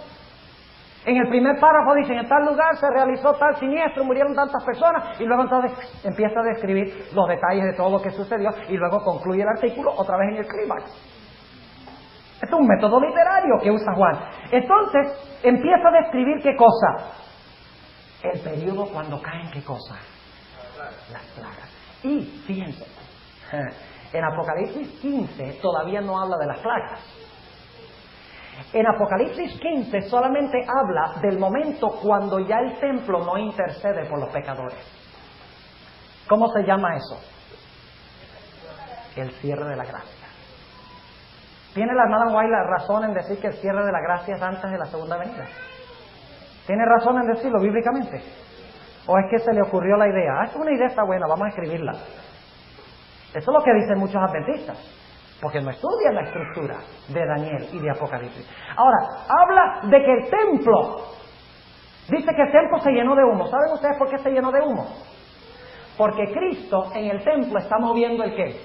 En el primer párrafo dicen, en tal lugar se realizó tal siniestro, murieron tantas personas, y luego entonces empieza a describir los detalles de todo lo que sucedió, y luego concluye el artículo otra vez en el clímax. Este es un método literario que usa Juan. Entonces, empieza a describir qué cosa. El periodo cuando caen qué cosa. Las plagas. Y, fíjense, en Apocalipsis 15 todavía no habla de las plagas. En Apocalipsis 15 solamente habla del momento cuando ya el templo no intercede por los pecadores. ¿Cómo se llama eso? El cierre de la gracia. ¿Tiene la hermana White la razón en decir que el cierre de la gracia es antes de la segunda venida? ¿Tiene razón en decirlo bíblicamente? ¿O es que se le ocurrió la idea? Esta es una idea, está buena, vamos a escribirla. Eso es lo que dicen muchos adventistas, porque no estudian la estructura de Daniel y de Apocalipsis. Ahora, habla de que el templo, dice que el templo se llenó de humo. ¿Saben ustedes por qué se llenó de humo? Porque Cristo en el templo está moviendo ¿el qué?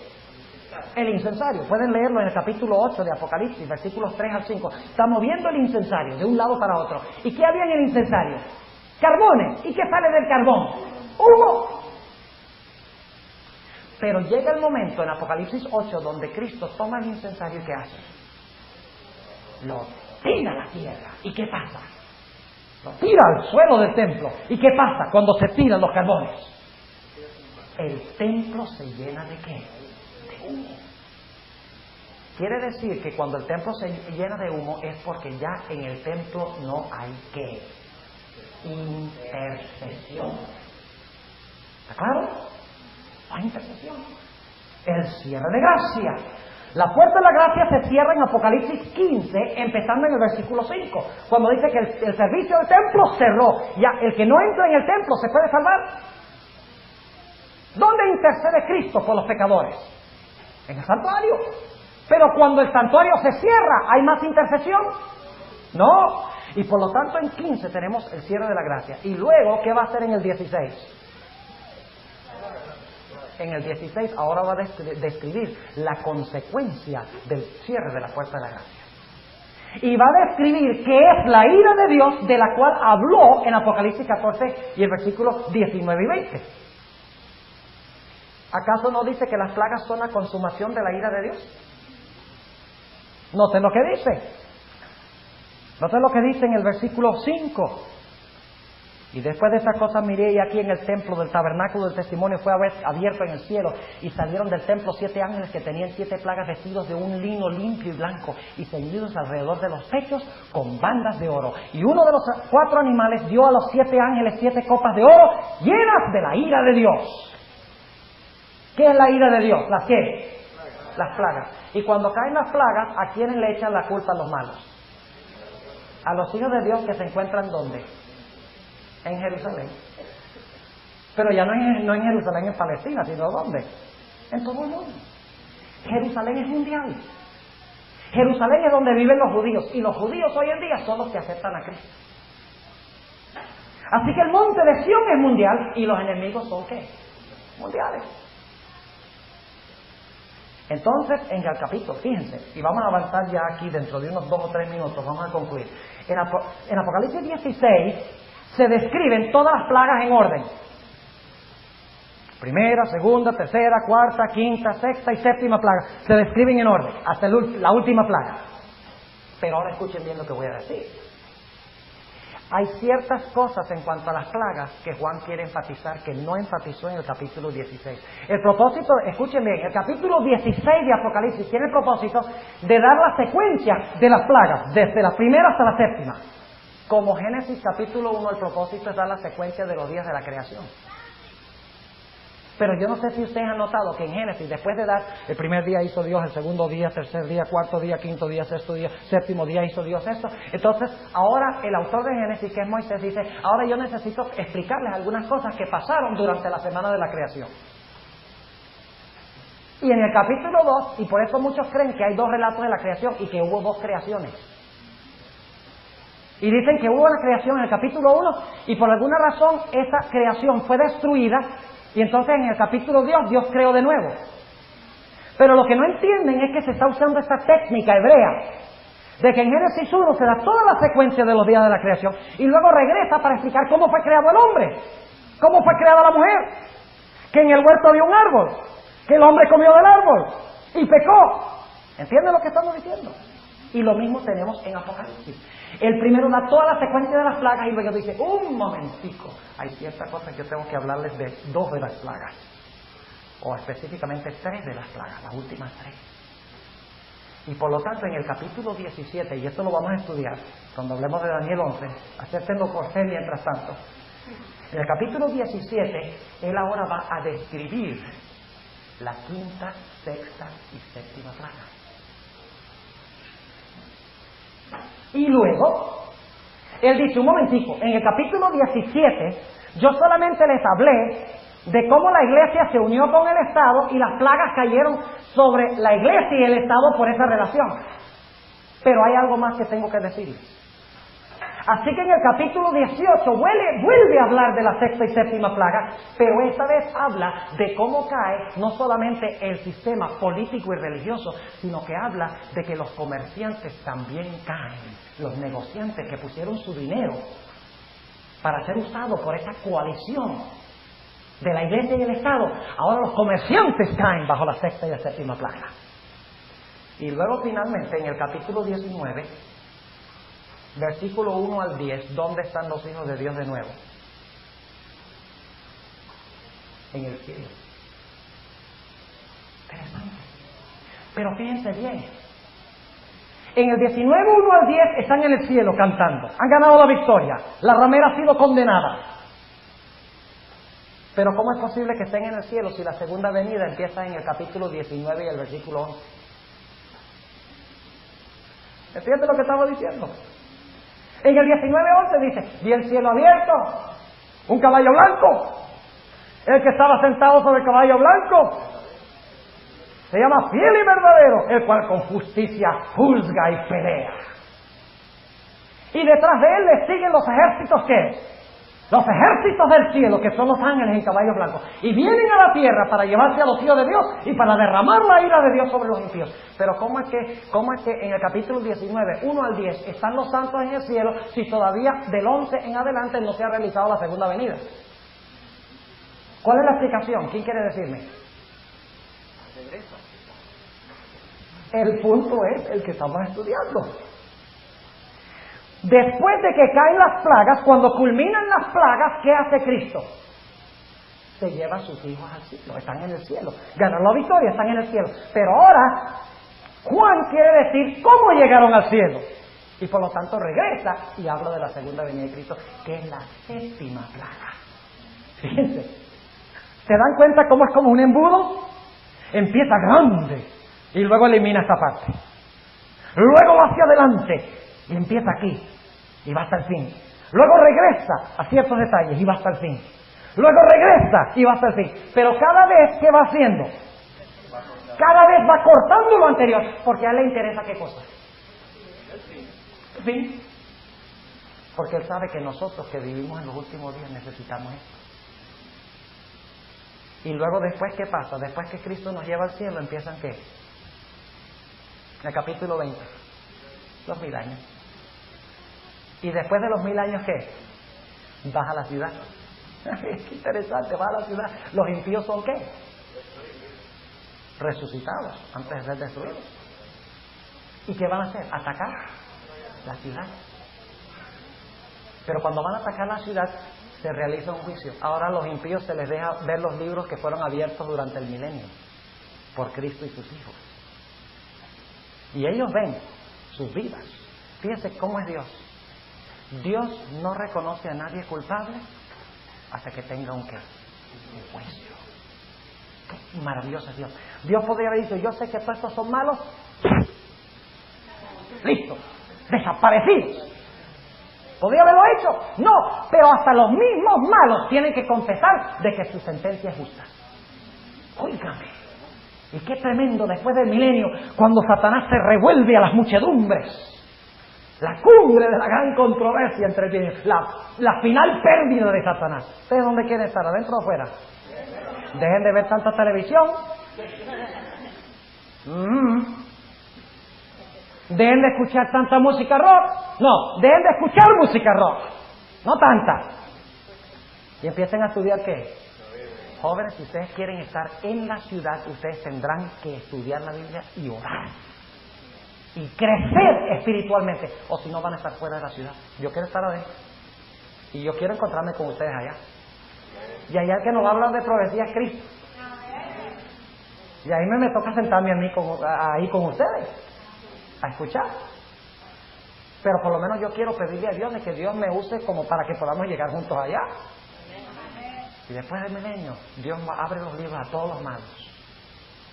El incensario. Pueden leerlo en el capítulo 8 de Apocalipsis, versículos 3 al 5. Está moviendo el incensario de un lado para otro. ¿Y qué había en el incensario? Carbones. ¿Y qué sale del carbón? Humo. Pero llega el momento en Apocalipsis 8 donde Cristo toma el incensario y ¿qué hace? Lo tira a la tierra. ¿Y qué pasa? Lo tira al suelo del templo. ¿Y qué pasa cuando se tiran los carbones? El templo se llena ¿de qué? De humo. Quiere decir que cuando el templo se llena de humo es porque ya en el templo no hay ¿qué? Intercesión. ¿Está claro? La intercesión. El cierre de gracia. La puerta de la gracia se cierra en Apocalipsis 15, empezando en el versículo 5, cuando dice que el servicio del templo cerró. Ya, el que no entra en el templo se puede salvar. ¿Dónde intercede Cristo por los pecadores? En el santuario. Pero cuando el santuario se cierra, ¿hay más intercesión? No. Y por lo tanto en 15 tenemos el cierre de la gracia. Y luego, ¿qué va a hacer en el 16? En el 16 ahora va a describir la consecuencia del cierre de la puerta de la gracia. Y va a describir qué es la ira de Dios de la cual habló en Apocalipsis 14 y el versículo 19 y 20. ¿Acaso no dice que las plagas son la consumación de la ira de Dios? Noten lo que dice. Noten lo que dice en el versículo 5. Y después de estas cosas miré y aquí en el templo del tabernáculo del testimonio fue abierto en el cielo y salieron del templo 7 ángeles que tenían 7 plagas vestidos de un lino limpio y blanco y ceñidos alrededor de los pechos con bandas de oro. Y uno de los 4 animales dio a los 7 ángeles 7 copas de oro llenas de la ira de Dios. ¿Qué es la ira de Dios? ¿Las qué? Las plagas. Y cuando caen las plagas, ¿a quiénes le echan la culpa a los malos? A los hijos de Dios que se encuentran ¿dónde? En Jerusalén. Pero ya no en Jerusalén, en Palestina, sino ¿dónde? En todo el mundo. Jerusalén es mundial. Jerusalén es donde viven los judíos. Y los judíos hoy en día son los que aceptan a Cristo. Así que el monte de Sión es mundial. ¿Y los enemigos son qué? Mundiales. Entonces, en el capítulo, fíjense, y vamos a avanzar ya aquí dentro de unos 2 o 3 minutos, vamos a concluir. En Apocalipsis 16 se describen todas las plagas en orden. Primera, segunda, tercera, cuarta, quinta, sexta y séptima plaga. Se describen en orden, hasta la última plaga. Pero ahora escuchen bien lo que voy a decir. Hay ciertas cosas en cuanto a las plagas que Juan quiere enfatizar que no enfatizó en el capítulo 16. El propósito, escuchen bien, el capítulo 16 de Apocalipsis tiene el propósito de dar la secuencia de las plagas, desde la primera hasta la séptima. Como Génesis capítulo 1, el propósito es dar la secuencia de los días de la creación. Pero yo no sé si ustedes han notado que en Génesis, después de dar el primer día hizo Dios, el segundo día, tercer día, cuarto día, quinto día, sexto día, séptimo día hizo Dios esto. Entonces, ahora el autor de Génesis, que es Moisés, dice, ahora yo necesito explicarles algunas cosas que pasaron durante la semana de la creación. Y en el capítulo 2, y por eso muchos creen que hay dos relatos de la creación y que hubo dos creaciones. Y dicen que hubo una creación en el capítulo 1 y por alguna razón esa creación fue destruida y entonces en el capítulo 2 Dios creó de nuevo. Pero lo que no entienden es que se está usando esta técnica hebrea de que en Génesis 1 se da toda la secuencia de los días de la creación y luego regresa para explicar cómo fue creado el hombre, cómo fue creada la mujer, que en el huerto había un árbol, que el hombre comió del árbol y pecó. ¿Entienden lo que estamos diciendo? Y lo mismo tenemos en Apocalipsis. El primero da toda la secuencia de las plagas y luego dice, un momentico, hay ciertas cosas que yo tengo que hablarles de 2 de las plagas, o específicamente 3 de las plagas, las últimas 3. Y por lo tanto en el capítulo 17, y esto lo vamos a estudiar cuando hablemos de Daniel 11, acéptenlo por fe mientras tanto, en el capítulo 17, él ahora va a describir la 5ª, 6ª y 7ª plaga. Y luego, él dice, un momentico, en el capítulo 17, yo solamente les hablé de cómo la iglesia se unió con el Estado y las plagas cayeron sobre la iglesia y el Estado por esa relación. Pero hay algo más que tengo que decirles. Así que en el capítulo 18 vuelve a hablar de la 6ª y 7ª plaga, pero esta vez habla de cómo cae no solamente el sistema político y religioso, sino que habla de que los comerciantes también caen, los negociantes que pusieron su dinero para ser usado por esa coalición de la iglesia y el Estado. Ahora los comerciantes caen bajo la 6ª y la 7ª plaga. Y luego finalmente en el capítulo 19, versículo 1 al 10, ¿dónde están los hijos de Dios de nuevo? En el cielo. Interesante. Pero fíjense bien, en el 19, 1 al 10 están en el cielo cantando, han ganado la victoria, la ramera ha sido condenada. Pero ¿cómo es posible que estén en el cielo si la segunda venida empieza en el capítulo 19 y el versículo 11? ¿Entiendes lo que estamos diciendo? En el 19:11 dice, vi el cielo abierto, un caballo blanco, el que estaba sentado sobre el caballo blanco se llama Fiel y Verdadero, el cual con justicia juzga y pelea. Y detrás de él le siguen los ejércitos, ¿qué? Los ejércitos del cielo, que son los ángeles en caballos blancos, y vienen a la tierra para llevarse a los hijos de Dios y para derramar la ira de Dios sobre los impíos. Pero ¿cómo es que en el capítulo 19, 1 al 10, están los santos en el cielo si todavía del 11 en adelante no se ha realizado la segunda venida? ¿Cuál es la explicación? ¿Quién quiere decirme? El punto es el que estamos estudiando. Después de que caen las plagas, cuando culminan las plagas, ¿qué hace Cristo? Se lleva a sus hijos al cielo, están en el cielo. Ganan la victoria, están en el cielo. Pero ahora, Juan quiere decir cómo llegaron al cielo. Y por lo tanto regresa y habla de la segunda venida de Cristo, que es la 7ª plaga. Fíjense, ¿se dan cuenta cómo es como un embudo? Empieza grande y luego elimina esta parte. Luego va hacia adelante y empieza aquí y va hasta el fin. Luego regresa a ciertos detalles y va hasta el fin. Luego regresa y va hasta el fin. Pero cada vez, ¿qué va haciendo? Cada vez va cortando lo anterior, porque a él le interesa ¿qué cosa? El fin. Porque él sabe que nosotros que vivimos en los últimos días necesitamos esto. Y luego después, ¿qué pasa? Después que Cristo nos lleva al cielo, ¿empiezan qué? En el capítulo 20. Los 1000 años. Y después de los 1000 años, ¿qué? Baja la ciudad. Qué interesante, baja la ciudad. ¿Los impíos son qué? Resucitados antes de ser destruidos. ¿Y qué van a hacer? Atacar la ciudad. Pero cuando van a atacar la ciudad, se realiza un juicio. Ahora a los impíos se les deja ver los libros que fueron abiertos durante el milenio por Cristo y sus hijos. Y ellos ven sus vidas. Fíjense cómo es Dios. Dios no reconoce a nadie culpable hasta que tenga un ¿qué? Un juicio. Qué maravilloso es Dios. Dios podría haber dicho, yo sé que todos estos son malos. Listo. Desaparecidos. ¿Podría haberlo hecho? No. Pero hasta los mismos malos tienen que confesar de que su sentencia es justa. Óigame. Y qué tremendo después del milenio, cuando Satanás se revuelve a las muchedumbres. La cumbre de la gran controversia entre el bien y la final pérdida de Satanás. ¿Ustedes dónde quieren estar? ¿Adentro o afuera? Dejen de ver tanta televisión. Dejen de escuchar tanta música rock. No, dejen de escuchar música rock. No tanta. Y empiecen a estudiar ¿qué? Jóvenes, si ustedes quieren estar en la ciudad, ustedes tendrán que estudiar la Biblia y orar. Y crecer espiritualmente. O si no, van a estar fuera de la ciudad. Yo quiero estar adentro. Y yo quiero encontrarme con ustedes allá. Y allá que nos va a hablar de profecía es Cristo. Y ahí me toca sentarme a mí ahí con ustedes. A escuchar. Pero por lo menos yo quiero pedirle a Dios de que Dios me use como para que podamos llegar juntos allá. Y después del milenio, Dios abre los libros a todos los malos.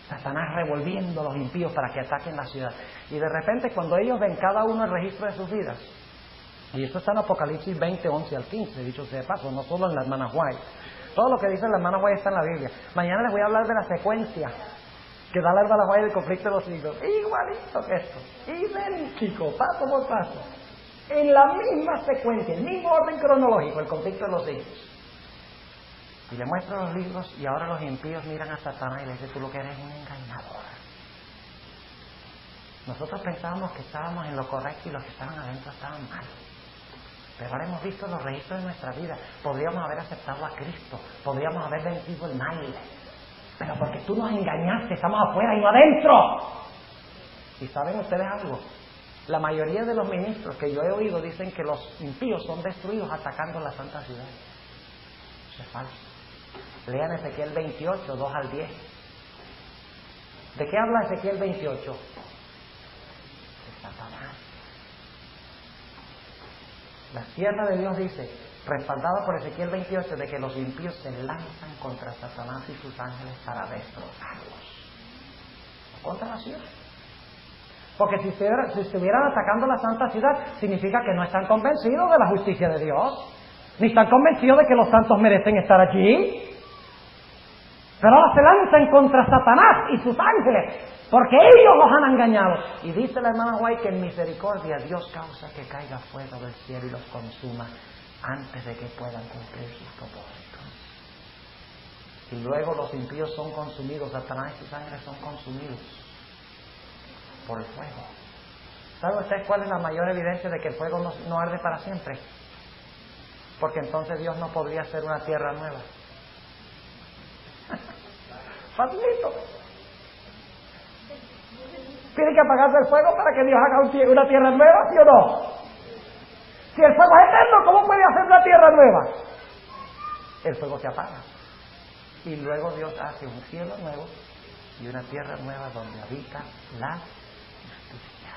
Satanás revolviendo a los impíos para que ataquen la ciudad. Y de repente cuando ellos ven cada uno el registro de sus vidas, y eso está en Apocalipsis 20, 11 al 15, dicho sea de paso, no solo en la hermana White. Todo lo que dice la hermana White está en la Biblia. Mañana les voy a hablar de la secuencia que da la hermana White del conflicto de los siglos. Igualito que esto, idéntico, paso por paso. En la misma secuencia, el mismo orden cronológico, el conflicto de los siglos. Y le muestro los libros y ahora los impíos miran a Satanás y le dicen, tú lo que eres un engañador. Nosotros pensábamos que estábamos en lo correcto y los que estaban adentro estaban mal. Pero ahora hemos visto los registros de nuestra vida. Podríamos haber aceptado a Cristo, podríamos haber vencido el mal. Pero porque tú nos engañaste, estamos afuera y no adentro. ¿Y saben ustedes algo? La mayoría de los ministros que yo he oído dicen que los impíos son destruidos atacando la santa ciudad. Eso es falso. Lean Ezequiel 28, 2 al 10. ¿De qué habla Ezequiel 28? De Satanás. La sierva de Dios dice, respaldada por Ezequiel 28, de que los impíos se lanzan contra Satanás y sus ángeles para destrozarlos. Contra la ciudad. Porque si estuvieran atacando la santa ciudad, significa que no están convencidos de la justicia de Dios. Ni están convencidos de que los santos merecen estar allí. Pero ahora se lanzan contra Satanás y sus ángeles, porque ellos los han engañado. Y dice la hermana White que en misericordia Dios causa que caiga fuego del cielo y los consuma antes de que puedan cumplir sus propósitos. Y luego los impíos son consumidos, Satanás y sus ángeles son consumidos por el fuego. ¿Sabe usted cuál es la mayor evidencia de que el fuego no arde para siempre? Porque entonces Dios no podría hacer una tierra nueva. Facilito. Tiene que apagarse el fuego para que Dios haga una tierra nueva, ¿sí o no? Si el fuego es eterno, ¿cómo puede hacer una tierra nueva? El fuego se apaga. Y luego Dios hace un cielo nuevo y una tierra nueva donde habita la justicia.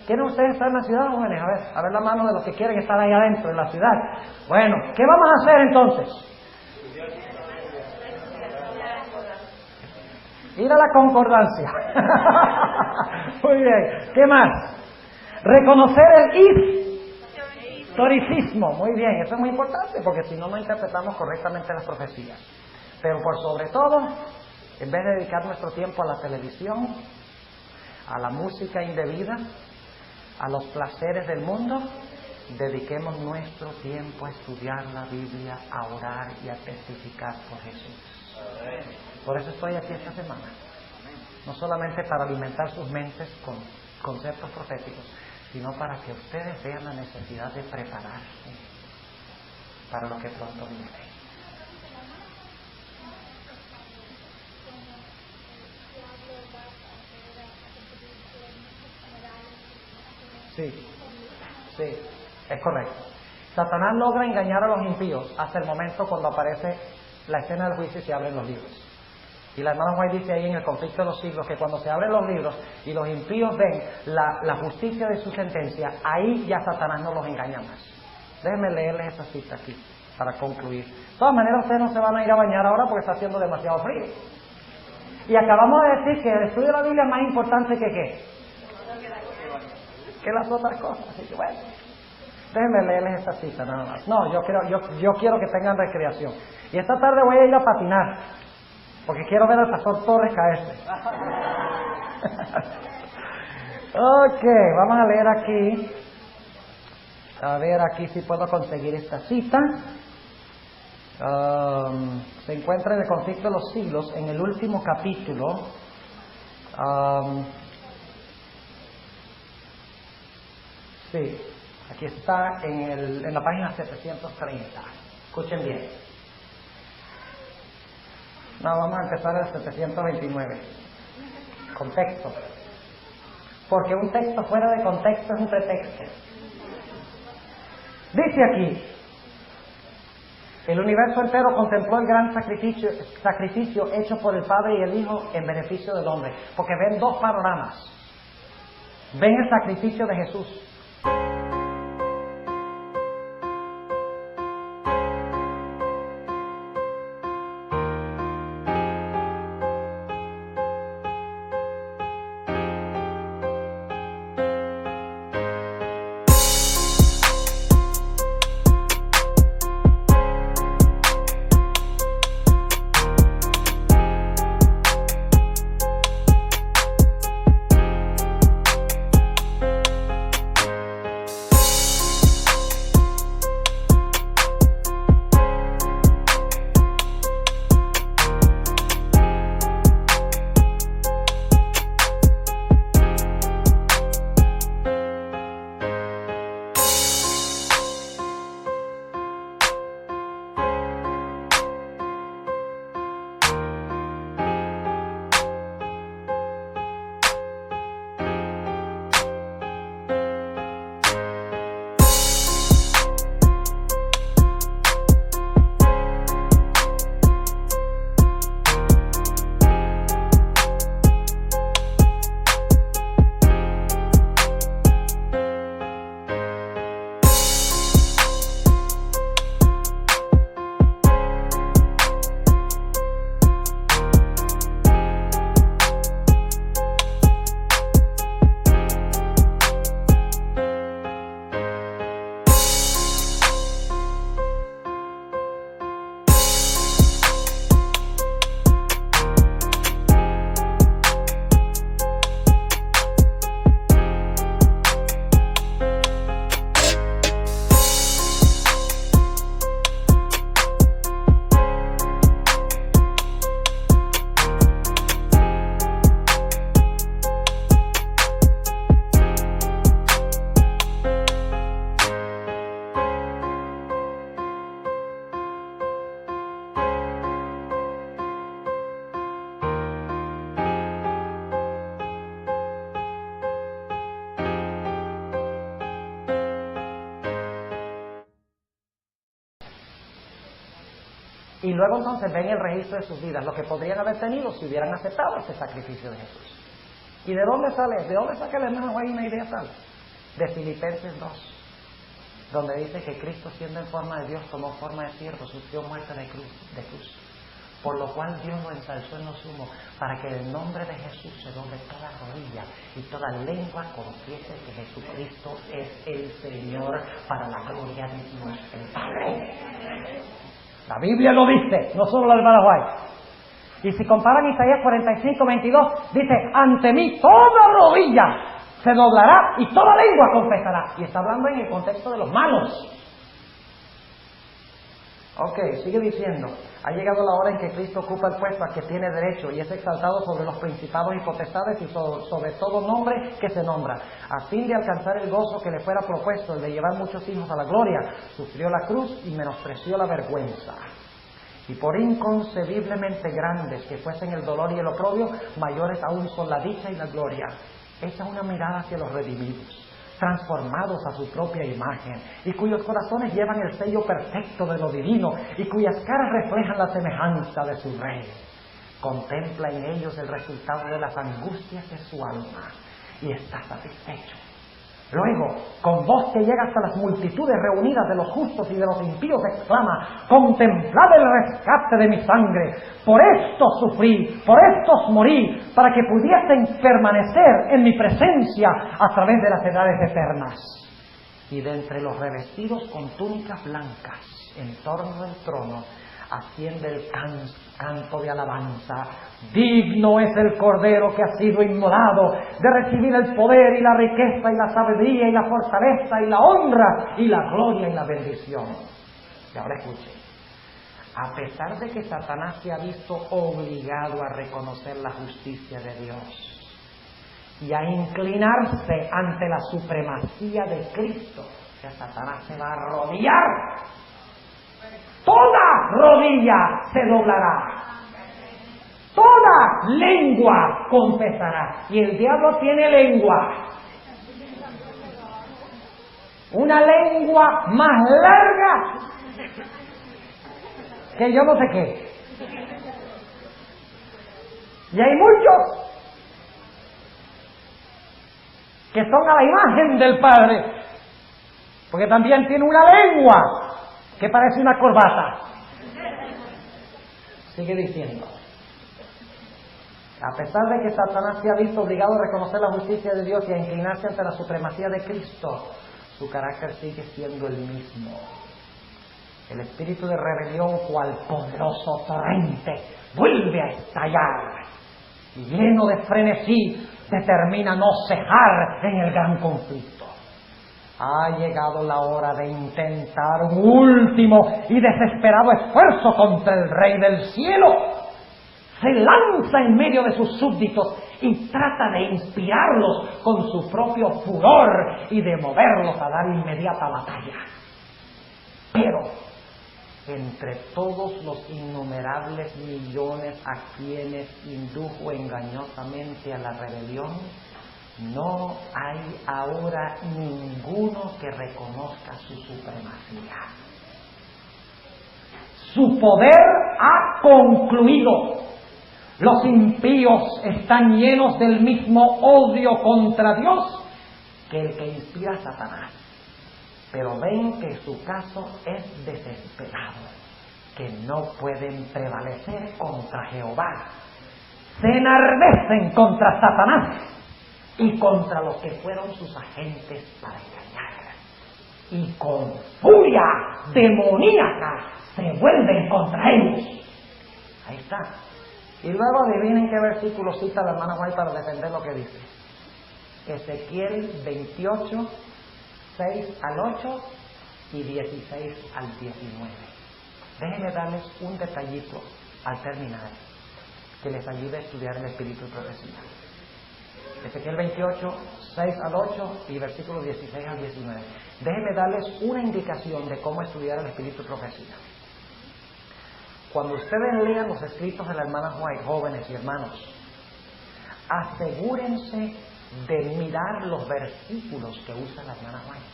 ¿Quieren ustedes estar en la ciudad, jóvenes? A ver la mano de los que quieren estar ahí adentro, en la ciudad. Bueno, ¿qué vamos a hacer entonces? Ir a la concordancia. Muy bien. ¿Qué más? Reconocer el historicismo. Muy bien, eso es muy importante porque si no, no interpretamos correctamente las profecías. Pero por sobre todo, en vez de dedicar nuestro tiempo a la televisión, a la música indebida, a los placeres del mundo, dediquemos nuestro tiempo a estudiar la Biblia, a orar y a testificar por Jesús. Por eso estoy aquí esta semana. No solamente para alimentar sus mentes con conceptos proféticos, sino para que ustedes vean la necesidad de prepararse para lo que pronto viene. Sí, es correcto. Satanás logra engañar a los impíos hasta el momento cuando aparece la escena del juicio y se abren los libros. Y la hermana White dice ahí en el conflicto de los siglos que cuando se abren los libros y los impíos ven la justicia de su sentencia, ahí ya Satanás no los engaña más. Déjenme leerles esta cita aquí para concluir. De todas maneras, ustedes no se van a ir a bañar ahora porque está haciendo demasiado frío. Y acabamos de decir que el estudio de la Biblia es más importante que ¿qué? Que las otras cosas. Así que bueno, déjenme leerles esta cita nada más. No, yo quiero que tengan recreación. Y esta tarde voy a ir a patinar. porque quiero ver al pastor Torres caerse. Ok, vamos a leer aquí. A ver aquí si puedo conseguir esta cita. Se encuentra en el Conflicto de los Siglos, en el último capítulo. Sí, aquí está en la página 730. Escuchen bien. No, vamos a empezar el 729. Contexto. Porque un texto fuera de contexto es un pretexto. Dice aquí: el universo entero contempló el gran sacrificio hecho por el Padre y el Hijo en beneficio del hombre. Porque ven dos panoramas. Ven el sacrificio de Jesús. Y luego entonces ven el registro de sus vidas, lo que podrían haber tenido si hubieran aceptado ese sacrificio de Jesús. ¿Y de dónde sale? ¿De dónde saca el hermano ahí una idea tal? De Filipenses 2, donde dice que Cristo, siendo en forma de Dios, tomó forma de siervo, sufrió muerte de cruz. Por lo cual Dios lo ensalzó en lo sumo, para que en el nombre de Jesús se doble toda rodilla y toda lengua confiese que Jesucristo es el Señor, para la gloria de Dios el Padre. La Biblia lo dice, no solo la hermana White. Y si comparan Isaías 45:22, dice: ante mí toda rodilla se doblará y toda lengua confesará. Y está hablando en el contexto de los malos. Ok, sigue diciendo: ha llegado la hora en que Cristo ocupa el puesto al que tiene derecho y es exaltado sobre los principados y potestades y sobre todo nombre que se nombra, a fin de alcanzar el gozo que le fuera propuesto, el de llevar muchos hijos a la gloria. Sufrió la cruz y menospreció la vergüenza. Y por inconcebiblemente grandes que fuesen el dolor y el oprobio, mayores aún son la dicha y la gloria. Echa una mirada hacia los redimidos, transformados a su propia imagen, y cuyos corazones llevan el sello perfecto de lo divino, y cuyas caras reflejan la semejanza de su Rey. Contempla en ellos el resultado de las angustias de su alma, y está satisfecho. Luego, con voz que llega hasta las multitudes reunidas de los justos y de los impíos, exclama: contemplad el rescate de mi sangre, por esto sufrí, por estos morí, para que pudiesen permanecer en mi presencia a través de las edades eternas. Y de entre los revestidos con túnicas blancas en torno del trono asciende el canto de alabanza. Digno es el Cordero que ha sido inmolado de recibir el poder y la riqueza y la sabiduría y la fortaleza y la honra y la gloria y la bendición. Y ahora escuchen. A pesar de que Satanás se ha visto obligado a reconocer la justicia de Dios y a inclinarse ante la supremacía de Cristo, que Satanás se va a arrodillar, toda rodilla se doblará, toda lengua confesará. Y el diablo tiene lengua, una lengua más larga que yo no sé qué. Y hay muchos que son a la imagen del Padre, porque también tiene una lengua que parece una corbata. Sigue diciendo. A pesar de que Satanás se ha visto obligado a reconocer la justicia de Dios y a inclinarse ante la supremacía de Cristo, su carácter sigue siendo el mismo. El espíritu de rebelión, cual poderoso torrente, vuelve a estallar y lleno de frenesí determina no cejar en el gran conflicto. Ha llegado la hora de intentar un último y desesperado esfuerzo contra el Rey del Cielo. Se lanza en medio de sus súbditos y trata de inspirarlos con su propio furor y de moverlos a dar inmediata batalla. Pero entre todos los innumerables millones a quienes indujo engañosamente a la rebelión, no hay ahora ninguno que reconozca su supremacía. Su poder ha concluido. Los impíos están llenos del mismo odio contra Dios que el que inspira a Satanás. Pero ven que su caso es desesperado, que no pueden prevalecer contra Jehová. Se enardecen contra Satanás y contra los que fueron sus agentes para engañar. Y con furia demoníaca se vuelven contra ellos. Ahí está. Y luego adivinen qué versículo cita la hermana White para defender lo que dice. Ezequiel 28, 6 al 8 y 16 al 19. Déjenme darles un detallito al terminar que les ayude a estudiar el espíritu de profecía. Ezequiel 28, 6 al 8 y versículos 16 al 19. Déjenme darles una indicación de cómo estudiar el espíritu de profecía. Cuando ustedes lean los escritos de la hermana White, jóvenes y hermanos, asegúrense de mirar los versículos que usa la hermana White.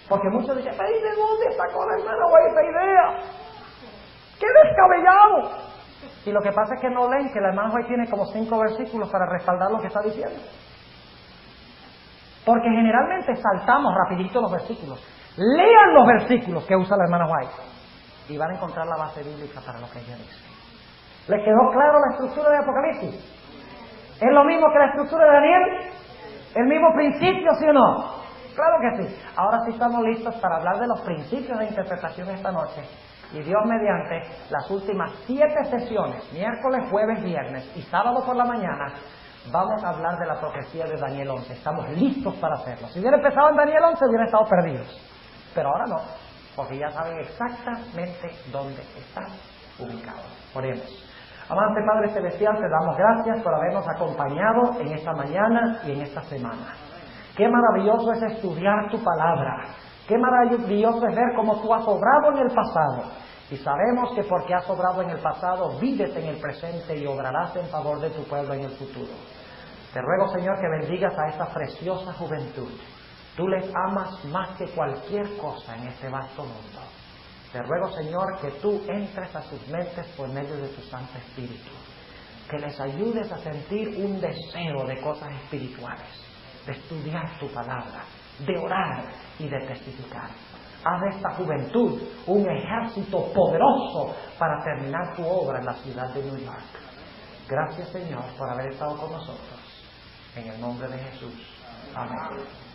Porque muchos dicen, ¿de dónde sacó la hermana White esta idea? ¡Qué descabellado! Y lo que pasa es que no leen que la hermana White tiene como 5 versículos para respaldar lo que está diciendo. Porque generalmente saltamos rapidito los versículos. Lean los versículos que usa la hermana White y van a encontrar la base bíblica para lo que ella dice. ¿Les quedó claro la estructura de Apocalipsis? ¿Es lo mismo que la estructura de Daniel? ¿El mismo principio, sí o no? Claro que sí. Ahora sí estamos listos para hablar de los principios de interpretación esta noche. Y Dios mediante, las últimas 7 sesiones, miércoles, jueves, viernes y sábado por la mañana, vamos a hablar de la profecía de Daniel 11. Estamos listos para hacerlo. Si hubiera empezado en Daniel 11, hubieran estado perdidos. Pero ahora no, porque ya saben exactamente dónde están ubicados. Oremos. Amante Padre Celestial, te damos gracias por habernos acompañado en esta mañana y en esta semana. Qué maravilloso es estudiar tu palabra. Qué maravilloso es ver cómo tú has obrado en el pasado. Y sabemos que porque has obrado en el pasado, vives en el presente y obrarás en favor de tu pueblo en el futuro. Te ruego, Señor, que bendigas a esta preciosa juventud. Tú les amas más que cualquier cosa en este vasto mundo. Te ruego, Señor, que tú entres a sus mentes por medio de tu Santo Espíritu. Que les ayudes a sentir un deseo de cosas espirituales, de estudiar tu palabra, de orar y de testificar. Haz de esta juventud un ejército poderoso para terminar tu obra en la ciudad de New York. Gracias, Señor, por haber estado con nosotros. En el nombre de Jesús. Amén.